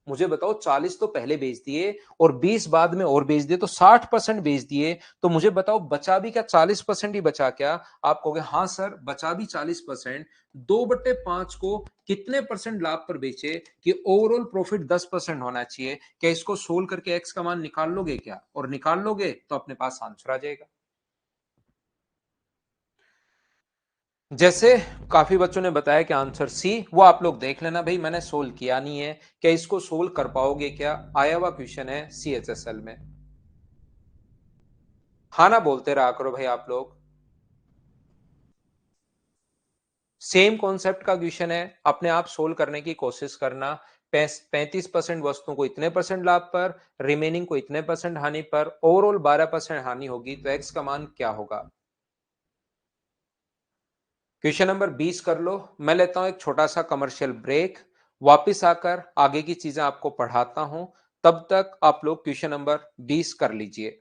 मुझे बताओ 40 तो पहले बेच दिए और 20 बाद में और बेच दिए, तो 60% बेच दिए। तो मुझे बताओ बचा भी क्या 40% ही बचा क्या? आप कहोगे हाँ सर बचा भी 40%। 2/5 को कितने परसेंट लाभ पर बेचे कि ओवरऑल प्रॉफिट 10% होना चाहिए? क्या इसको सोल्व करके एक्स का मान निकाल लोगे क्या? और निकाल लोगे तो अपने पास आंसर आ जाएगा। जैसे काफी बच्चों ने बताया कि आंसर सी, वो आप लोग देख लेना भाई, मैंने सोल्व किया नहीं है। क्या इसको सोल्व कर पाओगे क्या? आया हुआ क्वेश्चन है CHSL में। हाँ ना बोलते रहा करो भाई आप लोग। सेम कॉन्सेप्ट का क्वेश्चन है, अपने आप सोल्व करने की कोशिश करना। 35% वस्तुओं को इतने परसेंट लाभ पर, रिमेनिंग को इतने परसेंट हानि पर, ओवरऑल 12% हानि होगी, तो एक्स का मान क्या होगा? क्वेश्चन नंबर 20 कर लो। मैं लेता हूं एक छोटा सा कमर्शियल ब्रेक, वापिस आकर आगे की चीजें आपको पढ़ाता हूं। तब तक आप लोग क्वेश्चन नंबर 20 कर लीजिए।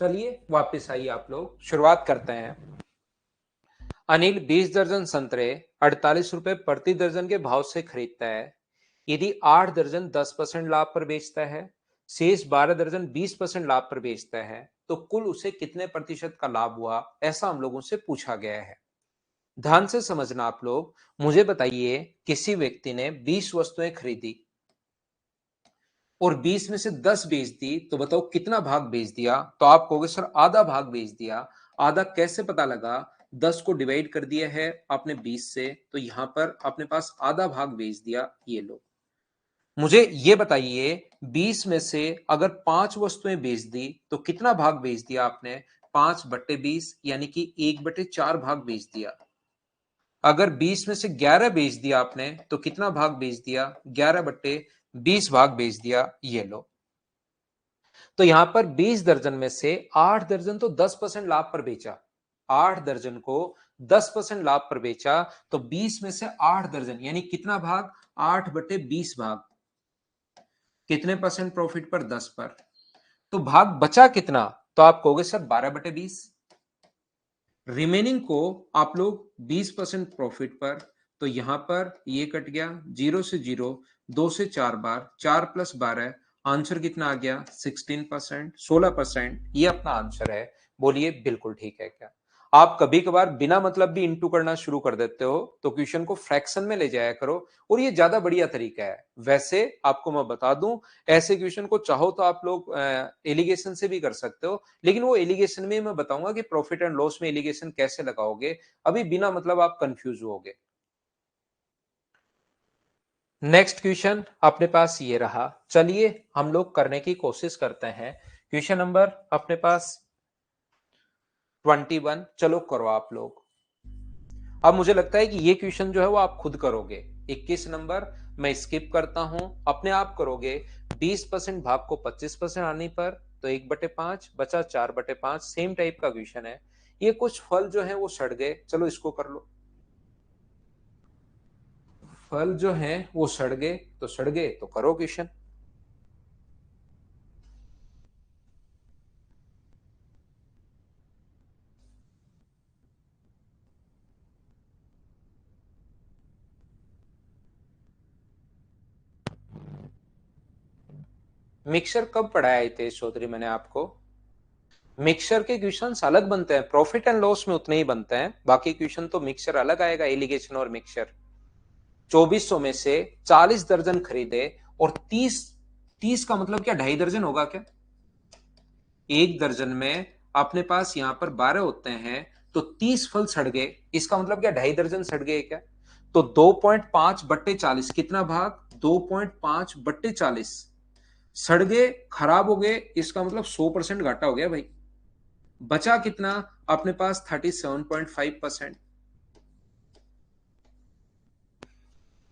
चलिए वापस आइए, आप लोग शुरुआत करते हैं। अनिल 20 दर्जन संतरे 48 रुपए प्रति दर्जन के भाव से खरीदता है। यदि 8 दर्जन 10% लाभ पर बेचता है, शेष 12 दर्जन 20% लाभ पर बेचता है, तो कुल उसे कितने प्रतिशत का लाभ हुआ, ऐसा हम लोगों से पूछा गया है। ध्यान से समझना आप लोग। मुझे बताइए किसी व्यक्ति ने 20 वस्तुएं खरीदी और 20 में से 10 बेच दी, तो बताओ कितना भाग बेच दिया? तो आप कहोगे सर आधा भाग बेच दिया। आधा कैसे पता लगा? 10 को डिवाइड कर दिया है आपने 20 से, तो यहां पर अपने पास आधा भाग बेच दिया। ये लो, मुझे ये बताइए 20 में से अगर 5 वस्तुएं बेच दी तो कितना भाग बेच दिया आपने? 5/20 यानी कि 1/4 भाग बेच दिया। अगर 20 में से 11 बेच दिया आपने तो कितना भाग बेच दिया? 11/20 भाग बेच दिया। ये लो, तो यहां पर 20 दर्जन में से 8 दर्जन तो 10% लाभ पर बेचा। 8 दर्जन को 10% लाभ पर बेचा, तो 20 में से 8 दर्जन यानी कितना भाग? 8/20 भाग। कितने परसेंट प्रॉफिट पर? 10 पर। तो भाग बचा कितना? तो आप कहोगे सर 12/20। रिमेनिंग को आप लोग 20% प्रॉफिट पर, तो यहां पर ये कट गया, 0 से 0, 2 से 4 बार, 4 + 12, आंसर कितना आ गया 16%, 16%, ये अपना आंसर है। बोलिए बिल्कुल ठीक है क्या? आप कभी कभार बिना मतलब भी इंटू करना शुरू कर देते हो, तो क्वेश्चन को फ्रैक्शन में ले जाया करो, और ये ज्यादा बढ़िया तरीका है। वैसे आपको मैं बता दूं, ऐसे क्वेश्चन को चाहो तो आप लोग एलिगेशन से भी कर सकते हो, लेकिन वो एलिगेशन में मैं बताऊंगा कि प्रॉफिट एंड लॉस में एलिगेशन कैसे लगाओगे। अभी बिना मतलब आप कंफ्यूज होगे। नेक्स्ट क्वेश्चन अपने पास ये रहा, चलिए हम लोग करने की कोशिश करते हैं। क्वेश्चन नंबर अपने पास 21, चलो करो आप लोग। अब मुझे लगता है कि ये क्वेश्चन जो है वो आप खुद करोगे। 21 नंबर मैं स्किप करता हूं, अपने आप करोगे। 20% भाग को 25% आने पर, तो 1/5 बचा, 4/5, सेम टाइप का क्वेश्चन है। ये कुछ फल जो है वो सड़ गए, चलो इसको कर लो। फल जो है वो सड़ गए, तो सड़ गए तो करो क्वेश्चन। मिक्सर कब पढ़ाए थे चौधरी मैंने आपको? मिक्सर के क्वेश्चंस अलग बनते हैं, प्रॉफिट एंड लॉस में उतने ही बनते हैं, बाकी क्वेश्चन तो मिक्सर अलग आएगा, एलिगेशन और मिक्सर। 2400 में से 40 दर्जन खरीदे, और 30, 30 का मतलब क्या 2.5 दर्जन होगा क्या? एक दर्जन में अपने पास यहां पर 12 होते हैं, तो 30 फल सड़ गए, इसका मतलब क्या 2.5 दर्जन सड़ गए क्या? तो 2.5/40 कितना भाग, 2.5/40 सड़ गए, खराब हो गए, इसका मतलब 100% घाटा हो गया भाई। बचा कितना अपने पास 37.5%।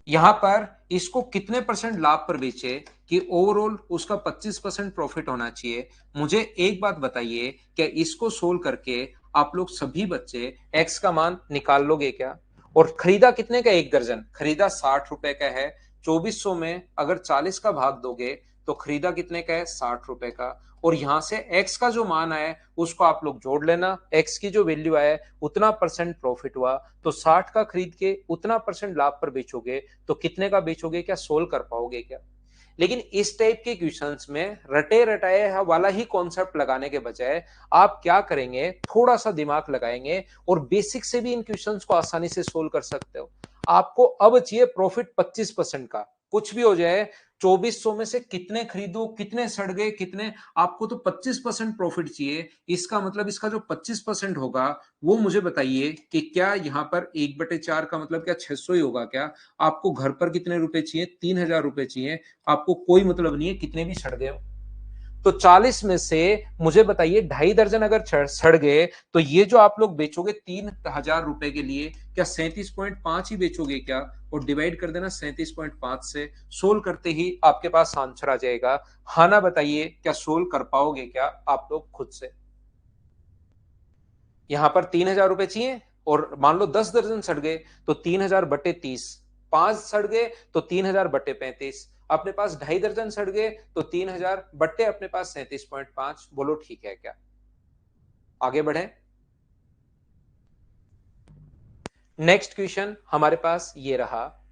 यहां पर इसको कितने परसेंट लाभ पर बेचे कि ओवरऑल उसका 25% प्रॉफिट होना चाहिए। मुझे एक बात बताइए, क्या इसको सोल्व करके आप लोग सभी बच्चे एक्स का मान निकाल लोगे क्या? और खरीदा कितने का एक दर्जन? खरीदा 60 रुपए का है। 2400 में अगर 40 का भाग दोगे, तो खरीदा कितने का है 60 रुपए का। और यहां से एक्स का जो मान आया उसको आप लोग जोड़ लेना, एक्स की जो वैल्यू आया उतना परसेंट प्रॉफिट हुआ, तो 60 का खरीद के उतना परसेंट लाभ पर बेचोगे, तो कितने का बेचोगे? क्या सोल्व कर पाओगे क्या? लेकिन इस टाइप के क्वेश्चंस में रटे रटाए वाला ही कॉन्सेप्ट लगाने के बजाय आप क्या करेंगे, थोड़ा सा दिमाग लगाएंगे, और बेसिक से भी इन क्वेश्चंस को आसानी से सोल्व कर सकते हो। आपको अब चाहिए प्रॉफिट 25% का, कुछ भी हो जाए। 2400 में से कितने खरीदो, कितने सड़ गए, कितने, आपको तो 25% प्रॉफिट चाहिए। इसका मतलब इसका जो 25% होगा वो मुझे बताइए कि क्या यहां पर 1/4 का मतलब क्या 600 ही होगा क्या? आपको घर पर कितने रुपए चाहिए? 3000 रुपए चाहिए। आपको कोई मतलब नहीं है कितने भी सड़ गए हो। तो 40 में से मुझे बताइए 2.5 दर्जन अगर सड़ गए, तो ये जो आप लोग बेचोगे 3000 रुपए के लिए, क्या 37.5 ही बेचोगे क्या? और डिवाइड कर देना 37.5 से, सोल्व करते ही आपके पास आंसर आ जाएगा। हाँ ना बताइए, क्या सोल्व कर पाओगे क्या आप लोग खुद से? यहां पर 3000 रुपए चाहिए, और मान लो 10 दर्जन सड़ गए, तो 3000/30, 5 सड़ गए तो 3000/35, अपने पास 2.5 दर्जन सड़ गए तो 3000 बट्टे अपने पास 37.5। बोलो ठीक है क्या? आगे बढ़े। नेक्स्ट क्वेश्चन हमारे पास ये रहा,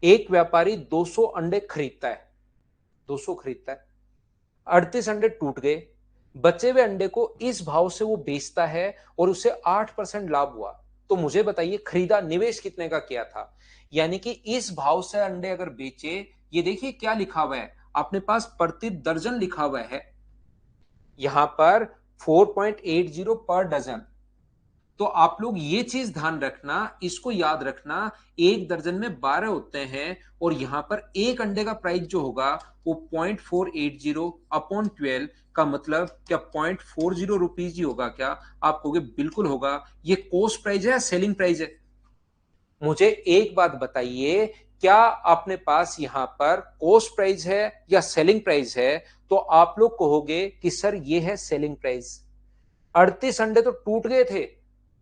एक व्यापारी 200 अंडे खरीदता है, 200 खरीदता है, 38 अंडे टूट गए, बचे हुए अंडे को इस भाव से वो बेचता है, और उसे 8% लाभ हुआ। तो मुझे बताइए खरीदा निवेश कितने का किया था? यानी कि इस भाव से अंडे अगर बेचे, ये देखिए क्या लिखा हुआ है अपने पास, प्रति दर्जन लिखा हुआ है यहां पर 4.80 पर डजन। तो आप लोग ये चीज ध्यान रखना, इसको याद रखना, एक दर्जन में 12 होते हैं, और यहां पर एक अंडे का प्राइस जो होगा वो 0.480/12 का मतलब क्या 0.40 रुपीज ही होगा क्या? आप कहोगे बिल्कुल होगा। ये कॉस्ट प्राइस है या सेलिंग प्राइस है? मुझे एक बात बताइए, क्या अपने पास यहां पर कॉस्ट प्राइस है या सेलिंग प्राइस है? तो आप लोग कहोगे कि सर ये है सेलिंग प्राइस। 38 अंडे तो टूट गए थे,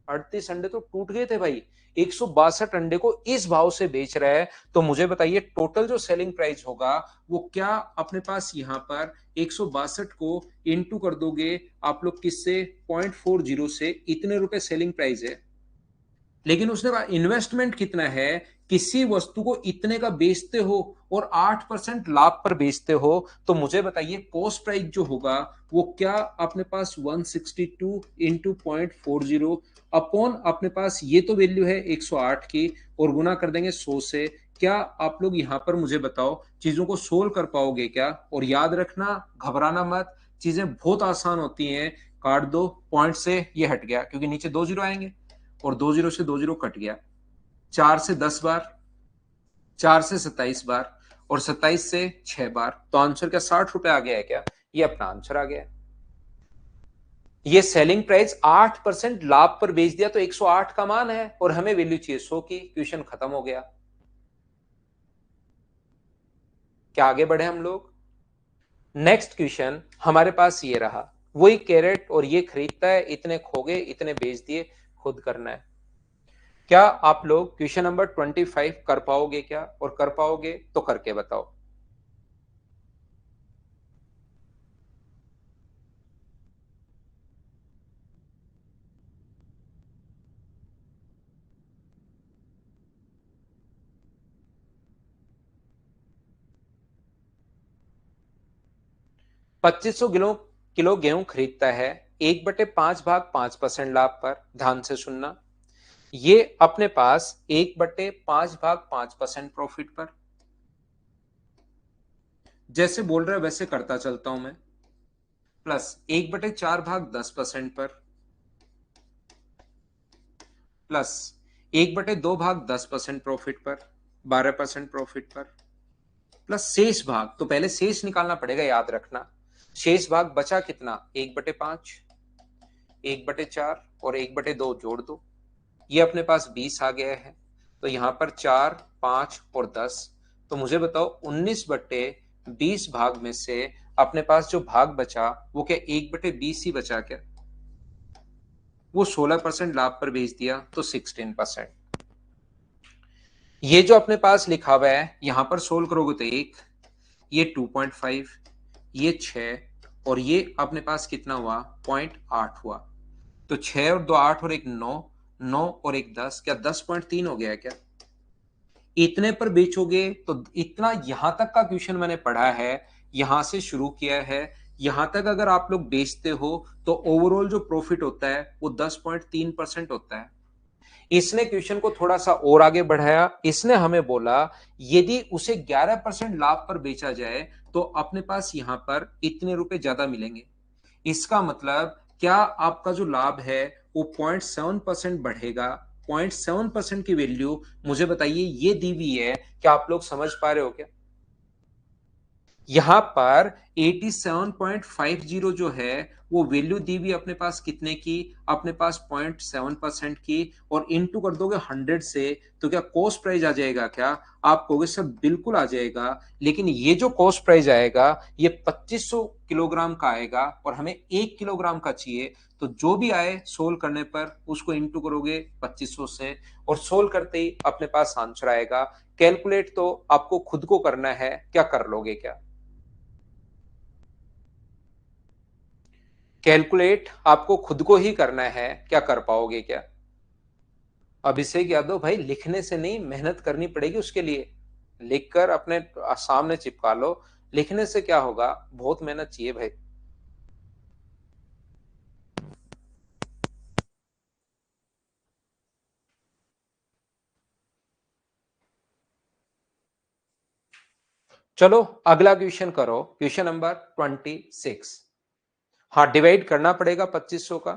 38 अंडे तो टूट गए थे भाई, 162 अंडे को इस भाव से बेच रहा है। तो मुझे बताइए टोटल जो सेलिंग प्राइस होगा वो क्या अपने पास यहां पर 162 को इनटू कर दोगे आप लोग किससे, 0.40 से, इतने रुपए सेलिंग प्राइस है। लेकिन उसने कहा इन्वेस्टमेंट कितना है, किसी वस्तु को इतने का बेचते हो और 8% लाभ पर बेचते हो, तो मुझे बताइए कॉस्ट प्राइस जो होगा वो क्या अपने पास 162 इंटू 0.40 अपॉन अपने पास ये तो वैल्यू है 108 की, और गुना कर देंगे 100 से। क्या आप लोग यहां पर मुझे बताओ चीजों को सोल्व कर पाओगे क्या? और याद रखना, घबराना मत, चीजें बहुत आसान होती हैं। काट दो, पॉइंट से ये हट गया क्योंकि नीचे 2 जीरो आएंगे, और 2 जीरो से 2 जीरो कट गया, 4 से 10 बार, 4 से 27 बार, और 27 से 6 बार, तो आंसर क्या 60 रुपए आ गया है क्या? ये अपना आंसर आ गया है। ये सेलिंग प्राइस 8% लाभ पर बेच दिया तो 108 का मान है, और हमें वैल्यू चाहिए 100 की। क्वेश्चन खत्म हो गया। क्या आगे बढ़े हम लोग? नेक्स्ट क्वेश्चन हमारे पास ये रहा, वही कैरेट और ये खरीदता है, इतने खो गए, इतने बेच दिए, खुद करना है। क्या आप लोग क्वेश्चन नंबर 25 कर पाओगे क्या? और कर पाओगे तो करके बताओ। पच्चीस सौ किलो गेहूं खरीदता है, 1/5 भाग 5% लाभ पर। ध्यान से सुनना, ये अपने पास 1/5 भाग 5% प्रॉफिट पर। जैसे बोल रहा है वैसे करता चलता हूं मैं। प्लस 1/4 भाग 10% पर, प्लस 1/2 भाग 10% प्रॉफिट पर, 12% प्रॉफिट पर, प्लस शेष भाग, तो पहले शेष निकालना पड़ेगा, याद रखना। शेष भाग बचा कितना, 1/5, 1/4 और 1/2 जोड़ दो, ये अपने पास 20 आ गया है। तो यहां पर 4, 5 और 10, तो मुझे बताओ 19/20 भाग में से अपने पास जो भाग बचा वो क्या 1/20 ही बचा क्या? वो 16% लाभ पर बेच दिया तो 16%। ये जो अपने पास लिखा हुआ है यहां पर सोल्व करोगे तो 1, ये 2.5, ये 6, और ये अपने पास कितना हुआ, 0.8 हुआ। तो 6 और 2 8 और 1 9, 9 और 1 10, क्या 10.3 हो गया है क्या? इतने पर बेचोगे तो इतना, यहां तक का क्वेश्चन मैंने पढ़ा है, यहां से शुरू किया है, यहां तक अगर आप लोग बेचते हो तो ओवरऑल जो प्रॉफिट होता है वो 10.3% होता है। इसने क्वेश्चन को थोड़ा सा और आगे बढ़ाया, इसने हमें बोला यदि उसे 11% लाभ पर बेचा जाए तो अपने पास यहां पर इतने रुपए ज्यादा मिलेंगे। इसका मतलब क्या आपका जो लाभ है वो 0.7% बढ़ेगा। 0.7% की वैल्यू मुझे बताइए ये दी हुई है, क्या आप लोग समझ पा रहे हो क्या? यहां पर 87.50 जो है वो वैल्यू दी हुई अपने पास कितने की, अपने पास 0.7% की, और इनटू कर दोगे 100 से, तो क्या कॉस्ट प्राइस आ जाएगा क्या? आप कहोगे सर बिल्कुल आ जाएगा, लेकिन ये जो कॉस्ट प्राइस आएगा ये 2500 किलोग्राम का आएगा, और हमें 1 किलोग्राम का चाहिए। तो जो भी आए सोल्व करने पर उसको इनटू करोगे 2500 से, और सोल्व करते ही अपने पास आंसर आएगा। कैलकुलेट तो आपको खुद को करना है, क्या कर लोगे क्या? कैलकुलेट आपको खुद को ही करना है, क्या कर पाओगे क्या? अभिषेक यादव भाई लिखने से नहीं, मेहनत करनी पड़ेगी उसके लिए। लिखकर अपने सामने चिपका लो, लिखने से क्या होगा, बहुत मेहनत चाहिए भाई। चलो अगला क्वेश्चन करो, क्वेश्चन नंबर 26। हाँ, डिवाइड करना पड़ेगा 2500 का।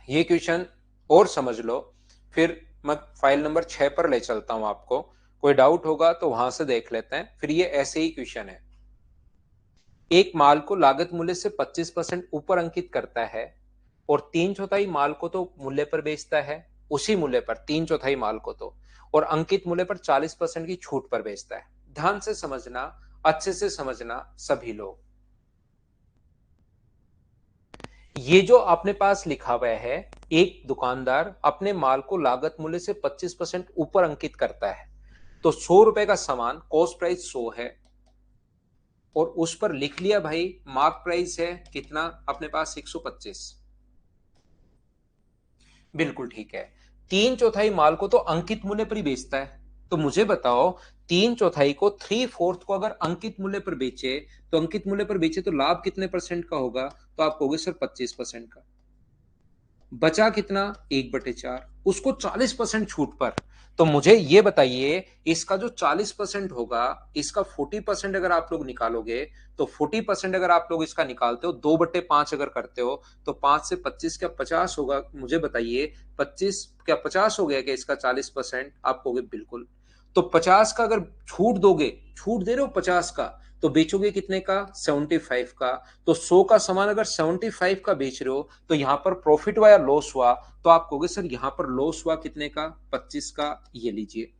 ये क्वेश्चन और समझ लो, फिर मैं फाइल नंबर 6 पर ले चलता हूं आपको। कोई डाउट होगा तो वहां से देख लेते हैं, फिर ये ऐसे ही क्वेश्चन है। एक माल को लागत मूल्य से 25% ऊपर अंकित करता है और 3/4 माल को तो मूल्य पर बेचता है, उसी मूल्य पर 3/4 माल को तो, और अंकित मूल्य पर 40% की छूट पर बेचता है। ध्यान से समझना, अच्छे से समझना सभी लोग। ये जो अपने पास लिखा हुआ है, एक दुकानदार अपने माल को लागत मूल्य से 25% ऊपर अंकित करता है, तो 100 रुपए का सामान कॉस्ट प्राइस 100 है और उस पर लिख लिया भाई मार्क प्राइस है कितना अपने पास 125। बिल्कुल ठीक है। 3/4 माल को तो अंकित मूल्य पर ही बेचता है, तो मुझे बताओ 3/4 को 3/4 को अगर अंकित मूल्य पर बेचे, तो अंकित मूल्य पर बेचे तो लाभ कितने परसेंट का होगा? तो आप कहोगे सर 25% का। बचा कितना? 1/4, उसको 40% छूट पर। तो मुझे ये बताइए, इसका जो 40% होगा, इसका 40% अगर आप लोग निकालोगे, तो 40% अगर आप लोग इसका निकालते हो, 2/5 अगर करते हो, तो 5 से 25 क्या 50 होगा? मुझे बताइए 25 क्या 50 हो गया क्या इसका 40%? आप कहोगे बिल्कुल। तो 50 का अगर छूट दोगे, छूट दे रहे हो 50 का, तो बेचोगे कितने का? 75 का। तो 100 का सामान अगर 75 का बेच रहे हो, तो यहां पर प्रॉफिट हुआ या लॉस हुआ? तो आप कहोगे सर यहां पर लॉस हुआ कितने का? 25 का। ये लीजिए,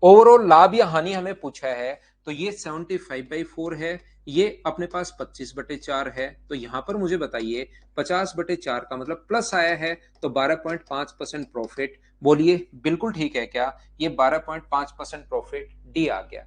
ओवरऑल लाभ या हानि हमें पूछा है, तो ये 75/4 है, ये अपने पास 25/4 है। तो यहां पर मुझे बताइए 50/4 का मतलब प्लस आया है, तो 12.5% प्रॉफिट। बोलिए बिल्कुल ठीक है क्या? ये 12.5% प्रॉफिट डी आ गया।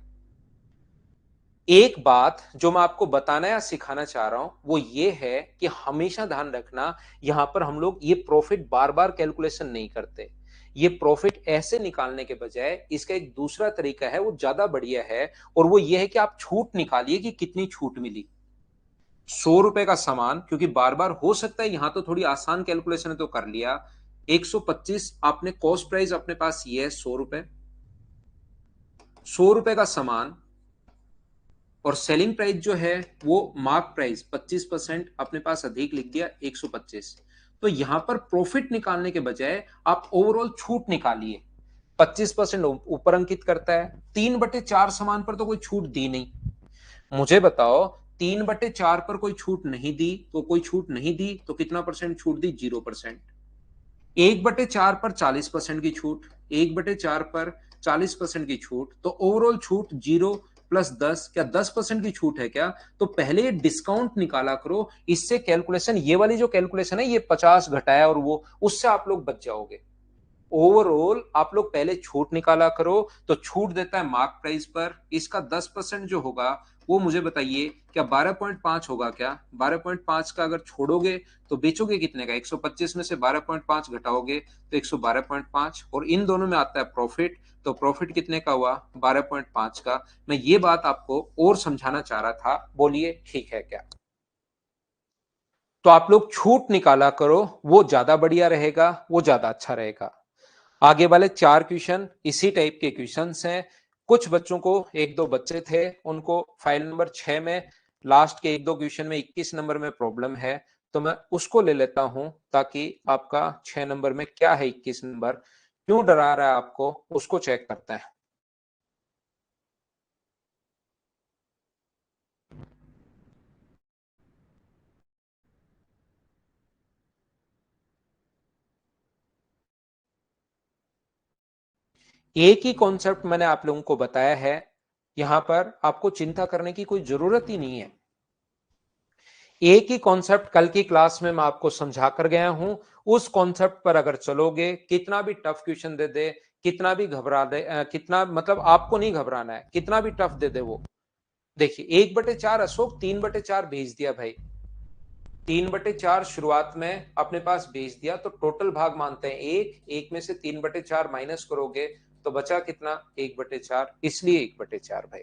एक बात जो मैं आपको बताना या सिखाना चाह रहा हूं वो ये है कि हमेशा ध्यान रखना, यहां पर हम लोग ये प्रॉफिट बार बार कैलकुलेशन नहीं करते। ये प्रॉफिट ऐसे निकालने के बजाय इसका एक दूसरा तरीका है, वो ज्यादा बढ़िया है, और वो ये है कि आप छूट निकालिए कि कितनी छूट मिली। 100 रुपए का सामान, क्योंकि बार बार हो सकता है, यहां तो थोड़ी आसान कैलकुलेशन है तो कर लिया। 125 आपने कॉस्ट प्राइस अपने पास ये है 100 रुपए, 100 रुपए का सामान, और सेलिंग प्राइस जो है वो मार्क प्राइस 25% अपने पास अधिक लिख दिया 125। तो यहां पर प्रॉफिट निकालने के बजाय आप ओवरऑल छूट निकालिए। 25% ऊपर अंकित करता है, 3/4 सामान पर तो कोई छूट दी नहीं। मुझे बताओ 3/4 पर कोई छूट नहीं दी, तो कोई छूट नहीं दी तो कितना परसेंट छूट दी? 0%। 1/4 पर 40% की छूट, 1/4 पर 40% की छूट, तो ओवरऑल छूट 0 प्लस 10, क्या 10% की छूट है क्या? तो पहले डिस्काउंट निकाला करो, इससे कैलकुलेशन, ये वाली जो कैलकुलेशन है, ये 50 घटाया और वो, उससे आप लोग बच जाओगे। ओवरऑल आप लोग पहले छूट निकाला करो, तो छूट देता है मार्क प्राइस पर, इसका 10% जो होगा वो मुझे बताइए क्या 12.5 होगा क्या? 12.5 का अगर छोड़ोगे तो बेचोगे कितने का? 125 में से 12.5 घटाओगे तो 112.5, और इन दोनों में आता है प्रॉफिट, तो प्रॉफिट कितने का हुआ? 12.5 का। मैं ये बात आपको और समझाना चाह रहा था, बोलिए ठीक है क्या? तो आप लोग छूट निकाला करो, वो ज्यादा बढ़िया रहेगा, वो ज्यादा अच्छा रहेगा। आगे वाले 4 क्वेश्चन इसी टाइप के क्वेश्चंस हैं। कुछ बच्चों को, एक दो बच्चे थे, उनको फाइल नंबर 6 में लास्ट के एक दो क्वेश्चन में 21 नंबर में प्रॉब्लम है, तो मैं उसको ले लेता हूं, ताकि आपका 6 नंबर में क्या है, 21 नंबर क्यों डरा रहा है आपको, उसको चेक करते हैं। एक ही कॉन्सेप्ट मैंने आप लोगों को बताया है, यहां पर आपको चिंता करने की कोई जरूरत ही नहीं है। एक ही कॉन्सेप्ट कल की क्लास में मैं आपको समझा कर गया हूं, उस कॉन्सेप्ट पर अगर चलोगे, कितना भी टफ क्वेश्चन दे दे, कितना भी घबरा दे, कितना मतलब आपको नहीं घबराना है, कितना भी टफ दे दे वो। देखिए 1/4 अशोक 3/4 भेज दिया भाई, 3/4 शुरुआत में अपने पास भेज दिया, तो टोटल भाग मानते हैं एक, एक में से 3/4 माइनस करोगे तो बचा कितना? 1/4, इसलिए 1/4 भाई।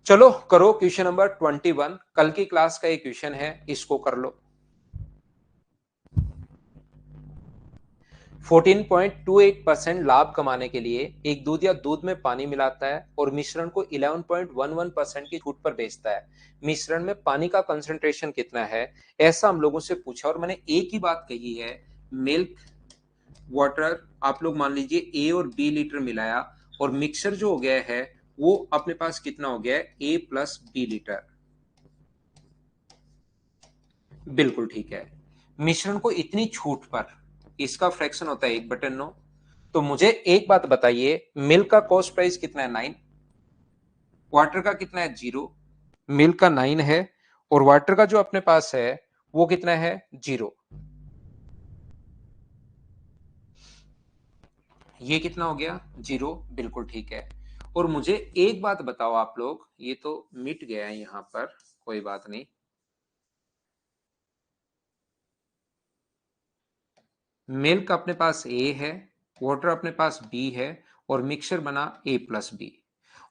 चलो करो क्वेश्चन नंबर 21, कल की क्लास का एक क्वेश्चन है, इसको कर लो। 14.28% लाभ कमाने के लिए एक दूध या दूध में पानी मिलाता है और मिश्रण को 11.11% की छूट पर बेचता है। मिश्रण में पानी का कंसंट्रेशन कितना है, ऐसा हम लोगों से पूछा, और मैंने एक ही बात कही है, मिल्क वाटर आप लोग मान लीजिए A और B लीटर मिलाया, और मिक्सर जो हो गया है वो अपने पास कितना हो गया है, A+B लीटर। बिल्कुल ठीक है। मिश्रण को इतनी छूट पर, इसका फ्रैक्शन होता है 1/9। तो मुझे एक बात बताइए, मिल्क का कॉस्ट प्राइस कितना है, 9। वाटर का कितना है, 0। मिल्क का 9 है, और वाटर का जो अपने पास है वो कितना है, 0। ये कितना हो गया, 0। बिल्कुल ठीक है। और मुझे एक बात बताओ आप लोग, ये तो मिट गया है यहां पर, कोई बात नहीं। मिल्क अपने पास ए है, वाटर अपने पास बी है, और मिक्सचर बना A+B।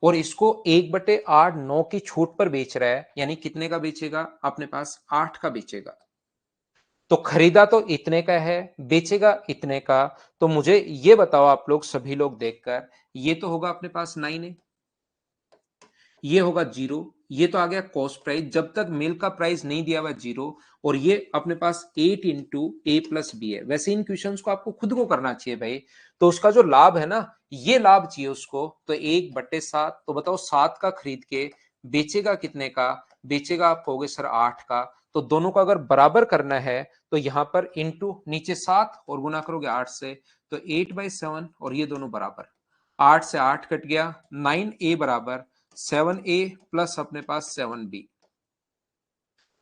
और इसको 1/8 9 की छूट पर बेच रहा है, यानी कितने का बेचेगा, अपने पास 8 का बेचेगा। तो खरीदा तो इतने का है, बेचेगा इतने का। तो मुझे ये बताओ आप लोग, सभी लोग देखकर, ये तो होगा अपने पास 9 है, ये होगा 0। ये तो आ गया कॉस्ट प्राइस, जब तक मिल्क का प्राइस नहीं दिया हुआ 0। और ये अपने पास 8 × A+B है। वैसे इन क्वेश्चंस को आपको खुद को करना चाहिए भाई। तो उसका जो लाभ है ना, ये लाभ चाहिए उसको। तो 1/7, तो बताओ 7 का खरीद के बेचेगा कितने का, बेचेगा आप कहोगे सर 8 का। तो दोनों को अगर बराबर करना है, तो यहां पर इंटू नीचे 7 और गुना करोगे 8 से, तो 8/7, और ये दोनों बराबर। 8 से 8 कट गया, 9A बराबर 7A प्लस अपने पास 7B।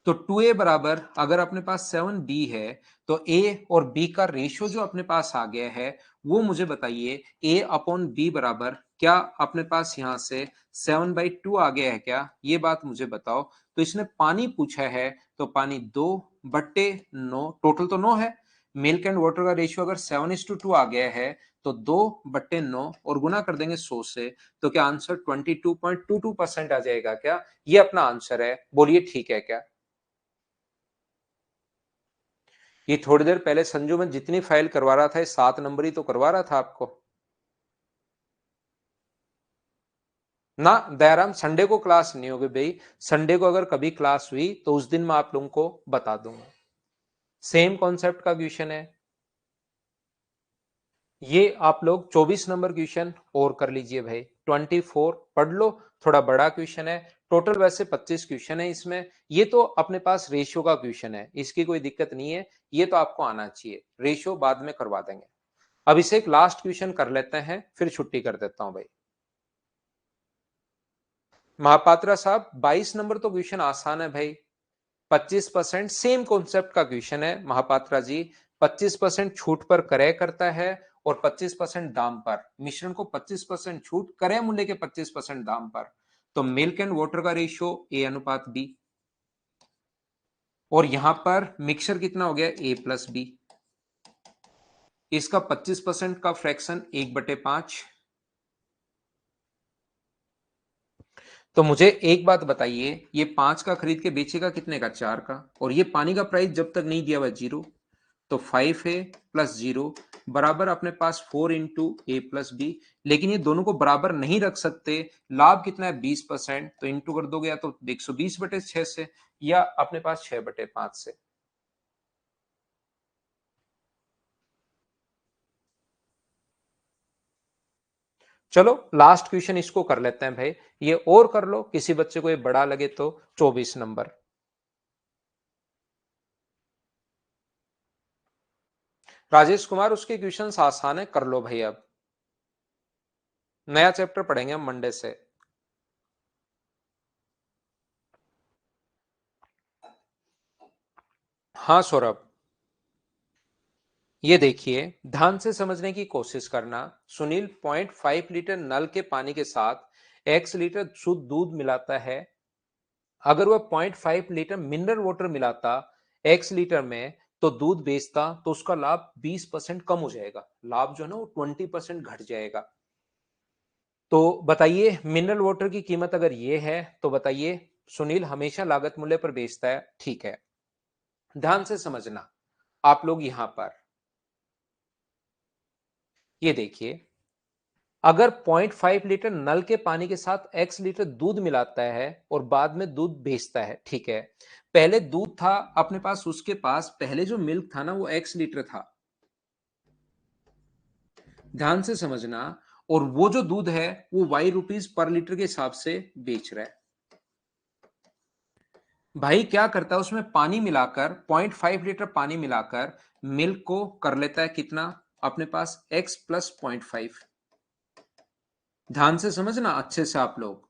तो 2A बराबर, अगर अपने पास 7B है, तो A और B का रेशियो जो अपने पास आ गया है, वो मुझे बताइए। A/B बराबर क्या अपने पास यहां से 7/2 आ गया है क्या, ये बात मुझे बताओ। तो इसने पानी पूछा है, तो पानी 2/9, टोटल तो 9 है। मिल्क एंड वाटर का रेशियो अगर 7:2 आ गया है, तो 2/9 और गुना कर देंगे 100 से, तो क्या आंसर 22.22% आ जाएगा क्या, ये अपना आंसर है। बोलिए ठीक है क्या। ये थोड़ी देर पहले संजू में जितनी फाइल करवा रहा था, ये 7 नंबर ही तो करवा रहा था आपको ना। दयाराम, संडे को क्लास नहीं होगी भाई। संडे को अगर कभी क्लास हुई तो उस दिन मैं आप लोगों को बता दूंगा। सेम कॉन्सेप्ट का क्वेश्चन है ये। आप लोग 24 नंबर क्वेश्चन और कर लीजिए भाई। 24 पढ़ लो, थोड़ा बड़ा क्वेश्चन है। टोटल वैसे 25 क्वेश्चन है इसमें। ये तो अपने पास रेशियो का क्वेश्चन है, इसकी कोई दिक्कत नहीं है। ये तो आपको आना चाहिए, रेशियो बाद में करवा देंगे। अब इसे एक लास्ट क्वेश्चन कर लेते हैं, फिर छुट्टी कर देता हूं भाई। महापात्रा साहब, 22 नंबर तो क्वेश्चन आसान है भाई। 25% सेम कॉन्सेप्ट का क्वेश्चन है महापात्रा जी। 25% छूट पर क्रय करता है, और 25% दाम पर। मिश्रण को 25% छूट, क्रय मूल्य के 25% दाम पर। तो मिल्क एंड वाटर का रेशियो A/B। और यहां पर मिक्सचर कितना हो गया, A+B। इसका 25% का फ्रैक्शन 1/5। तो मुझे एक बात बताइए, ये 5 का खरीद के बेचेगा कितने का, 4 का। और ये पानी का प्राइस जब तक नहीं दिया हुआ 0। तो 5A प्लस 0 बराबर अपने पास 4 × A+B। लेकिन ये दोनों को बराबर नहीं रख सकते। लाभ कितना है, 20%। तो इंटू कर दोगे या तो 120/6 से, या अपने पास 6/5 से। चलो लास्ट क्वेश्चन इसको कर लेते हैं भाई। ये और कर लो, किसी बच्चे को ये बड़ा लगे तो। 24 नंबर। राजेश कुमार, उसके क्वेश्चंस आसान है, कर लो भाई। अब नया चैप्टर पढ़ेंगे हम मंडे से। हाँ सौरभ, ये देखिए, ध्यान से समझने की कोशिश करना। सुनील 0.5 लीटर नल के पानी के साथ x लीटर शुद्ध दूध मिलाता है। अगर वह 0.5 लीटर मिनरल वाटर मिलाता x लीटर में, तो दूध बेचता, तो उसका लाभ 20% कम हो जाएगा। लाभ जो है ना, वो 20% घट जाएगा। तो बताइए, मिनरल वाटर की कीमत अगर ये है, तो बताइए सुनील हमेशा लागत मूल्य पर बेचता है, ठीक है। ध्यान से समझना आप लोग यहां पर, ये देखिए, अगर 0.5 लीटर नल के पानी के साथ x लीटर दूध मिलाता है और बाद में दूध बेचता है, ठीक है। पहले दूध था अपने पास, उसके पास पहले जो मिल्क था ना, वो x लीटर था। ध्यान से समझना। और वो जो दूध है वो वाई रुपीज पर लीटर के हिसाब से बेच रहा है। भाई क्या करता है, उसमें पानी मिलाकर 0.5 लीटर पानी मिलाकर मिल्क को कर लेता है कितना अपने पास x प्लस 0.5। ध्यान से समझना अच्छे से आप लोग,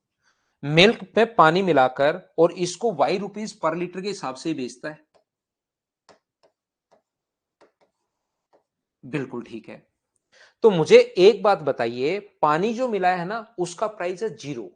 मिल्क पे पानी मिलाकर और इसको वाई रुपीज पर लीटर के हिसाब से ही बेचता है। बिल्कुल ठीक है। तो मुझे एक बात बताइए, पानी जो मिला है ना उसका प्राइस है 0।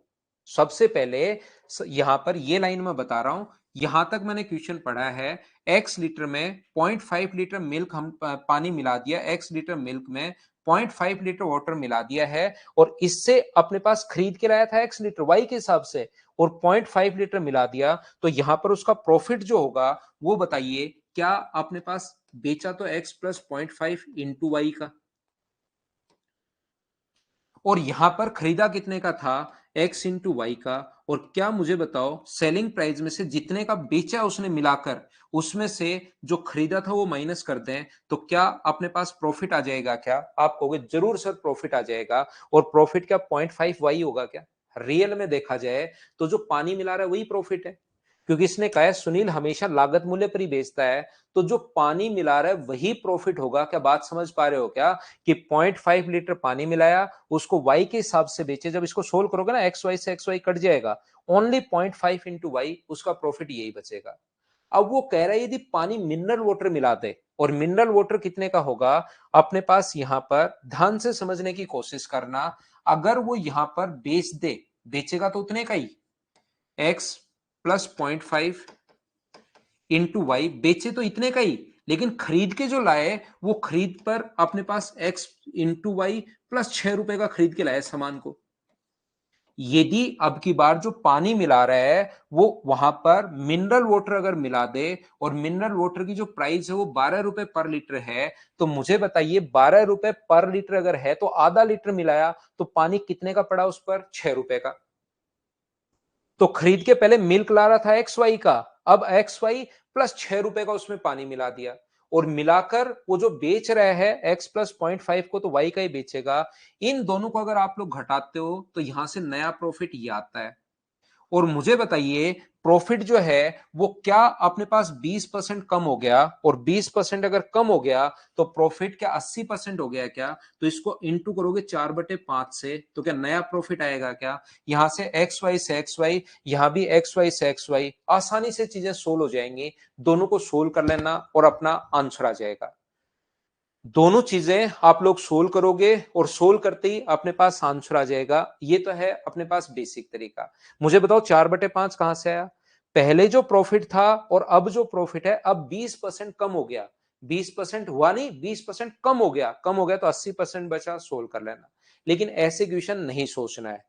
सबसे पहले यहां पर ये लाइन में बता रहा हूं, यहां तक मैंने क्वेश्चन पढ़ा है, x लीटर में 0.5 लीटर मिल्क हम पानी मिला दिया, x लीटर मिल्क में 0.5 लीटर वाटर मिला दिया है और इससे अपने पास खरीद के लाया था x लीटर y के हिसाब से और 0.5 लीटर मिला दिया, तो यहां पर उसका प्रॉफिट जो होगा वो बताइए क्या अपने पास बेचा तो x प्लस 0.5 इंटू वाई का, और यहां पर खरीदा कितने का था x इंटू वाई का, और क्या मुझे बताओ सेलिंग प्राइस में से जितने का बेचा उसने मिलाकर उसमें से जो खरीदा था वो माइनस कर दें तो क्या अपने पास प्रॉफिट आ जाएगा क्या? आप कहोगे जरूर सर प्रॉफिट आ जाएगा, और प्रॉफिट क्या 0.5 वाई होगा क्या? रियल में देखा जाए तो जो पानी मिला रहा है वही प्रॉफिट है, क्योंकि इसने कहा है सुनील हमेशा लागत मूल्य पर ही बेचता है, तो जो पानी मिला रहा है वही प्रॉफिट होगा। क्या बात समझ पा रहे हो क्या कि 0.5 लीटर पानी मिलाया उसको y के हिसाब से बेचे, जब इसको सोल्व करोगे ना एक्स वाई से एक्स वाई कट जाएगा, ओनली 0.5 इंटू वाई, उसका प्रॉफिट यही बचेगा। अब वो कह रहा है यदि पानी मिनरल वाटर मिला दे, और मिनरल वाटर कितने का होगा अपने पास, यहां पर ध्यान से समझने की कोशिश करना, अगर वो यहां पर बेच दे, बेचेगा तो उतने का ही x प्लस 0.5 इंटू वाई, बेचे तो इतने का ही, लेकिन खरीद के जो लाए वो खरीद पर अपने पास x इंटू वाई प्लस 6 रुपए का खरीद के लाए सामान को। यदि अब की बार जो पानी मिला रहा है वो वहां पर मिनरल वाटर अगर मिला दे, और मिनरल वाटर की जो प्राइस है वो 12 रुपए पर लीटर है, तो मुझे बताइए 12 रुपए पर लीटर अगर है तो आधा लीटर मिलाया तो पानी कितने का पड़ा उस पर? 6 रुपए का। तो खरीद के पहले मिल्क ला रहा था एक्स वाई का, अब एक्स वाई प्लस 6 रुपए का उसमें पानी मिला दिया, और मिलाकर वो जो बेच रहा है एक्स प्लस 0.5 को तो वाई का ही बेचेगा। इन दोनों को अगर आप लोग घटाते हो तो यहां से नया प्रॉफिट ये आता है। और मुझे बताइए प्रॉफिट जो है वो क्या अपने पास 20% कम हो गया, और 20% अगर कम हो गया तो प्रॉफिट क्या 80% हो गया क्या? तो इसको इंटू करोगे 4/5 से तो क्या नया प्रॉफिट आएगा क्या? यहां से एक्स वाई से एक्स वाई, यहां भी एक्स वाई से एक्स वाई, आसानी से चीजें सोल्व हो जाएंगी। दोनों को सोल्व कर लेना और अपना आंसर आ जाएगा। दोनों चीजें आप लोग सोल्व करोगे और सोल्व करते ही अपने पास आंसर आ जाएगा। ये तो है अपने पास बेसिक तरीका। मुझे बताओ 4/5 कहां से आया? पहले जो प्रॉफिट था और अब जो प्रॉफिट है, अब 20% कम हो गया। 20% हुआ नहीं, 20% कम हो गया, कम हो गया तो 80% बचा, सोल्व कर लेना। लेकिन ऐसे क्वेश्चन नहीं सोचना है।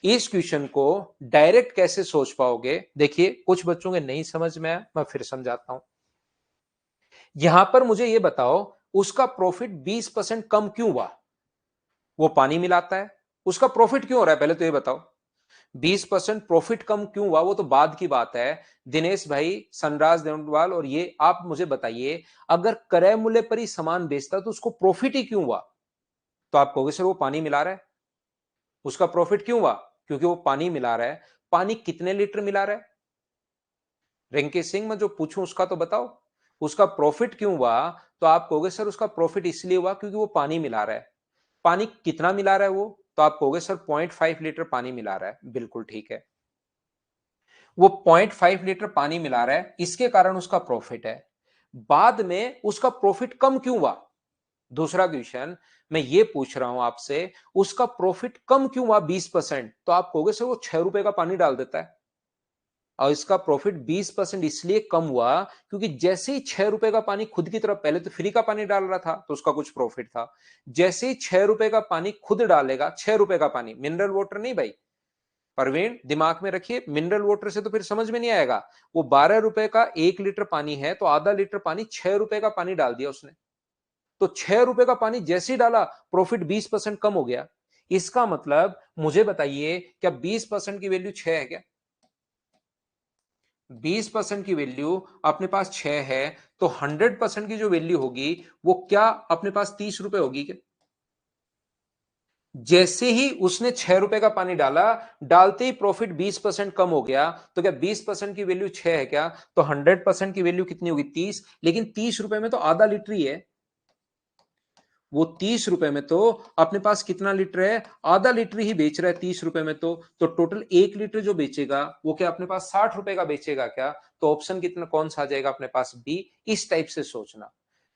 इस क्वेश्चन को डायरेक्ट कैसे सोच पाओगे, देखिए कुछ बच्चों के नहीं समझ में आया, मैं फिर समझाता हूं। यहां पर मुझे यह बताओ उसका प्रॉफिट 20% कम क्यों हुआ? वो पानी मिलाता है, उसका प्रॉफिट क्यों हो रहा है पहले तो ये बताओ। 20% प्रॉफिट कम क्यों हुआ वो तो बाद की बात है। दिनेश भाई, सनराज देवनवाल, और ये आप मुझे बताइए, अगर क्रय मूल्य पर ही सामान बेचता तो उसको प्रॉफिट ही क्यों हुआ? तो आप कहोगे सर वो पानी मिला रहा है, उसका प्रॉफिट क्यों हुआ? क्योंकि वो पानी मिला रहा है। पानी कितने लीटर मिला रहा है? रिंकी सिंह, मैं जो पूछूं उसका तो बताओ, उसका प्रॉफिट क्यों हुआ? तो आप कहोगे सर उसका प्रॉफिट इसलिए हुआ क्योंकि वो पानी मिला रहा है। पानी कितना मिला रहा है वो? तो आप कहोगे सर 0.5 लीटर पानी मिला रहा है। बिल्कुल ठीक है, वो 0.5 लीटर पानी मिला रहा है, इसके कारण उसका प्रॉफिट है। बाद में उसका प्रॉफिट कम क्यों हुआ? दूसरा क्वेश्चन मैं ये पूछ रहा हूं आपसे, उसका प्रॉफिट कम क्यों हुआ 20%? तो आप कहोगे सर वो 6 रुपए का पानी डाल देता है, और इसका प्रॉफिट 20% इसलिए कम हुआ क्योंकि जैसे ही 6 रुपए का पानी खुद की तरफ, पहले तो फ्री का पानी डाल रहा था तो उसका कुछ प्रॉफिट था, जैसे ही 6 रुपए का पानी खुद डालेगा, 6 रुपए का पानी, मिनरल वाटर नहीं भाई, परवीन दिमाग में रखिए, मिनरल वाटर से तो फिर समझ में नहीं आएगा। वो 12 रुपए का 1 लीटर पानी है तो आधा लीटर पानी 6 रुपए का पानी डाल दिया उसने, तो 6 रुपए का पानी जैसे ही डाला प्रॉफिट 20% कम हो गया। इसका मतलब मुझे बताइए क्या 20% की वैल्यू 6 है क्या? 20% की वैल्यू अपने पास 6 है, तो 100% की जो वैल्यू होगी वो क्या अपने पास 30 रुपए होगी क्या? जैसे ही उसने 6 रुपए का पानी डाला, डालते ही प्रॉफिट 20% कम हो गया, तो क्या 20% की वैल्यू 6 है क्या? तो 100% की वैल्यू कितनी होगी? 30। लेकिन 30 रुपए में तो आधा लीटर ही है। वो 30 रुपए में तो अपने पास कितना लीटर है? आधा लीटर ही बेच रहा है 30 रुपए में। तो टोटल 1 लीटर जो बेचेगा वो क्या अपने पास 60 रुपए का बेचेगा क्या? तो ऑप्शन कितना कौन सा आ जाएगा अपने पास? बी। इस टाइप से सोचना।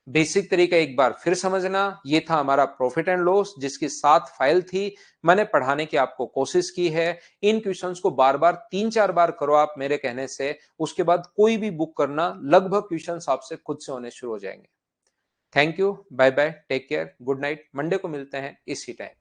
बेसिक तरीका एक बार फिर समझना। ये था हमारा प्रॉफिट एंड लॉस, जिसकी 7 फाइल थी। मैंने पढ़ाने की आपको कोशिश की है। इन क्वेश्चंस को बार बार 3-4 बार करो आप मेरे कहने से। उसके बाद कोई भी बुक करना, लगभग क्वेश्चंस आपसे खुद से होने शुरू हो जाएंगे। Thank you, bye bye, take care, good night. Monday को मिलते हैं इसी टाइम।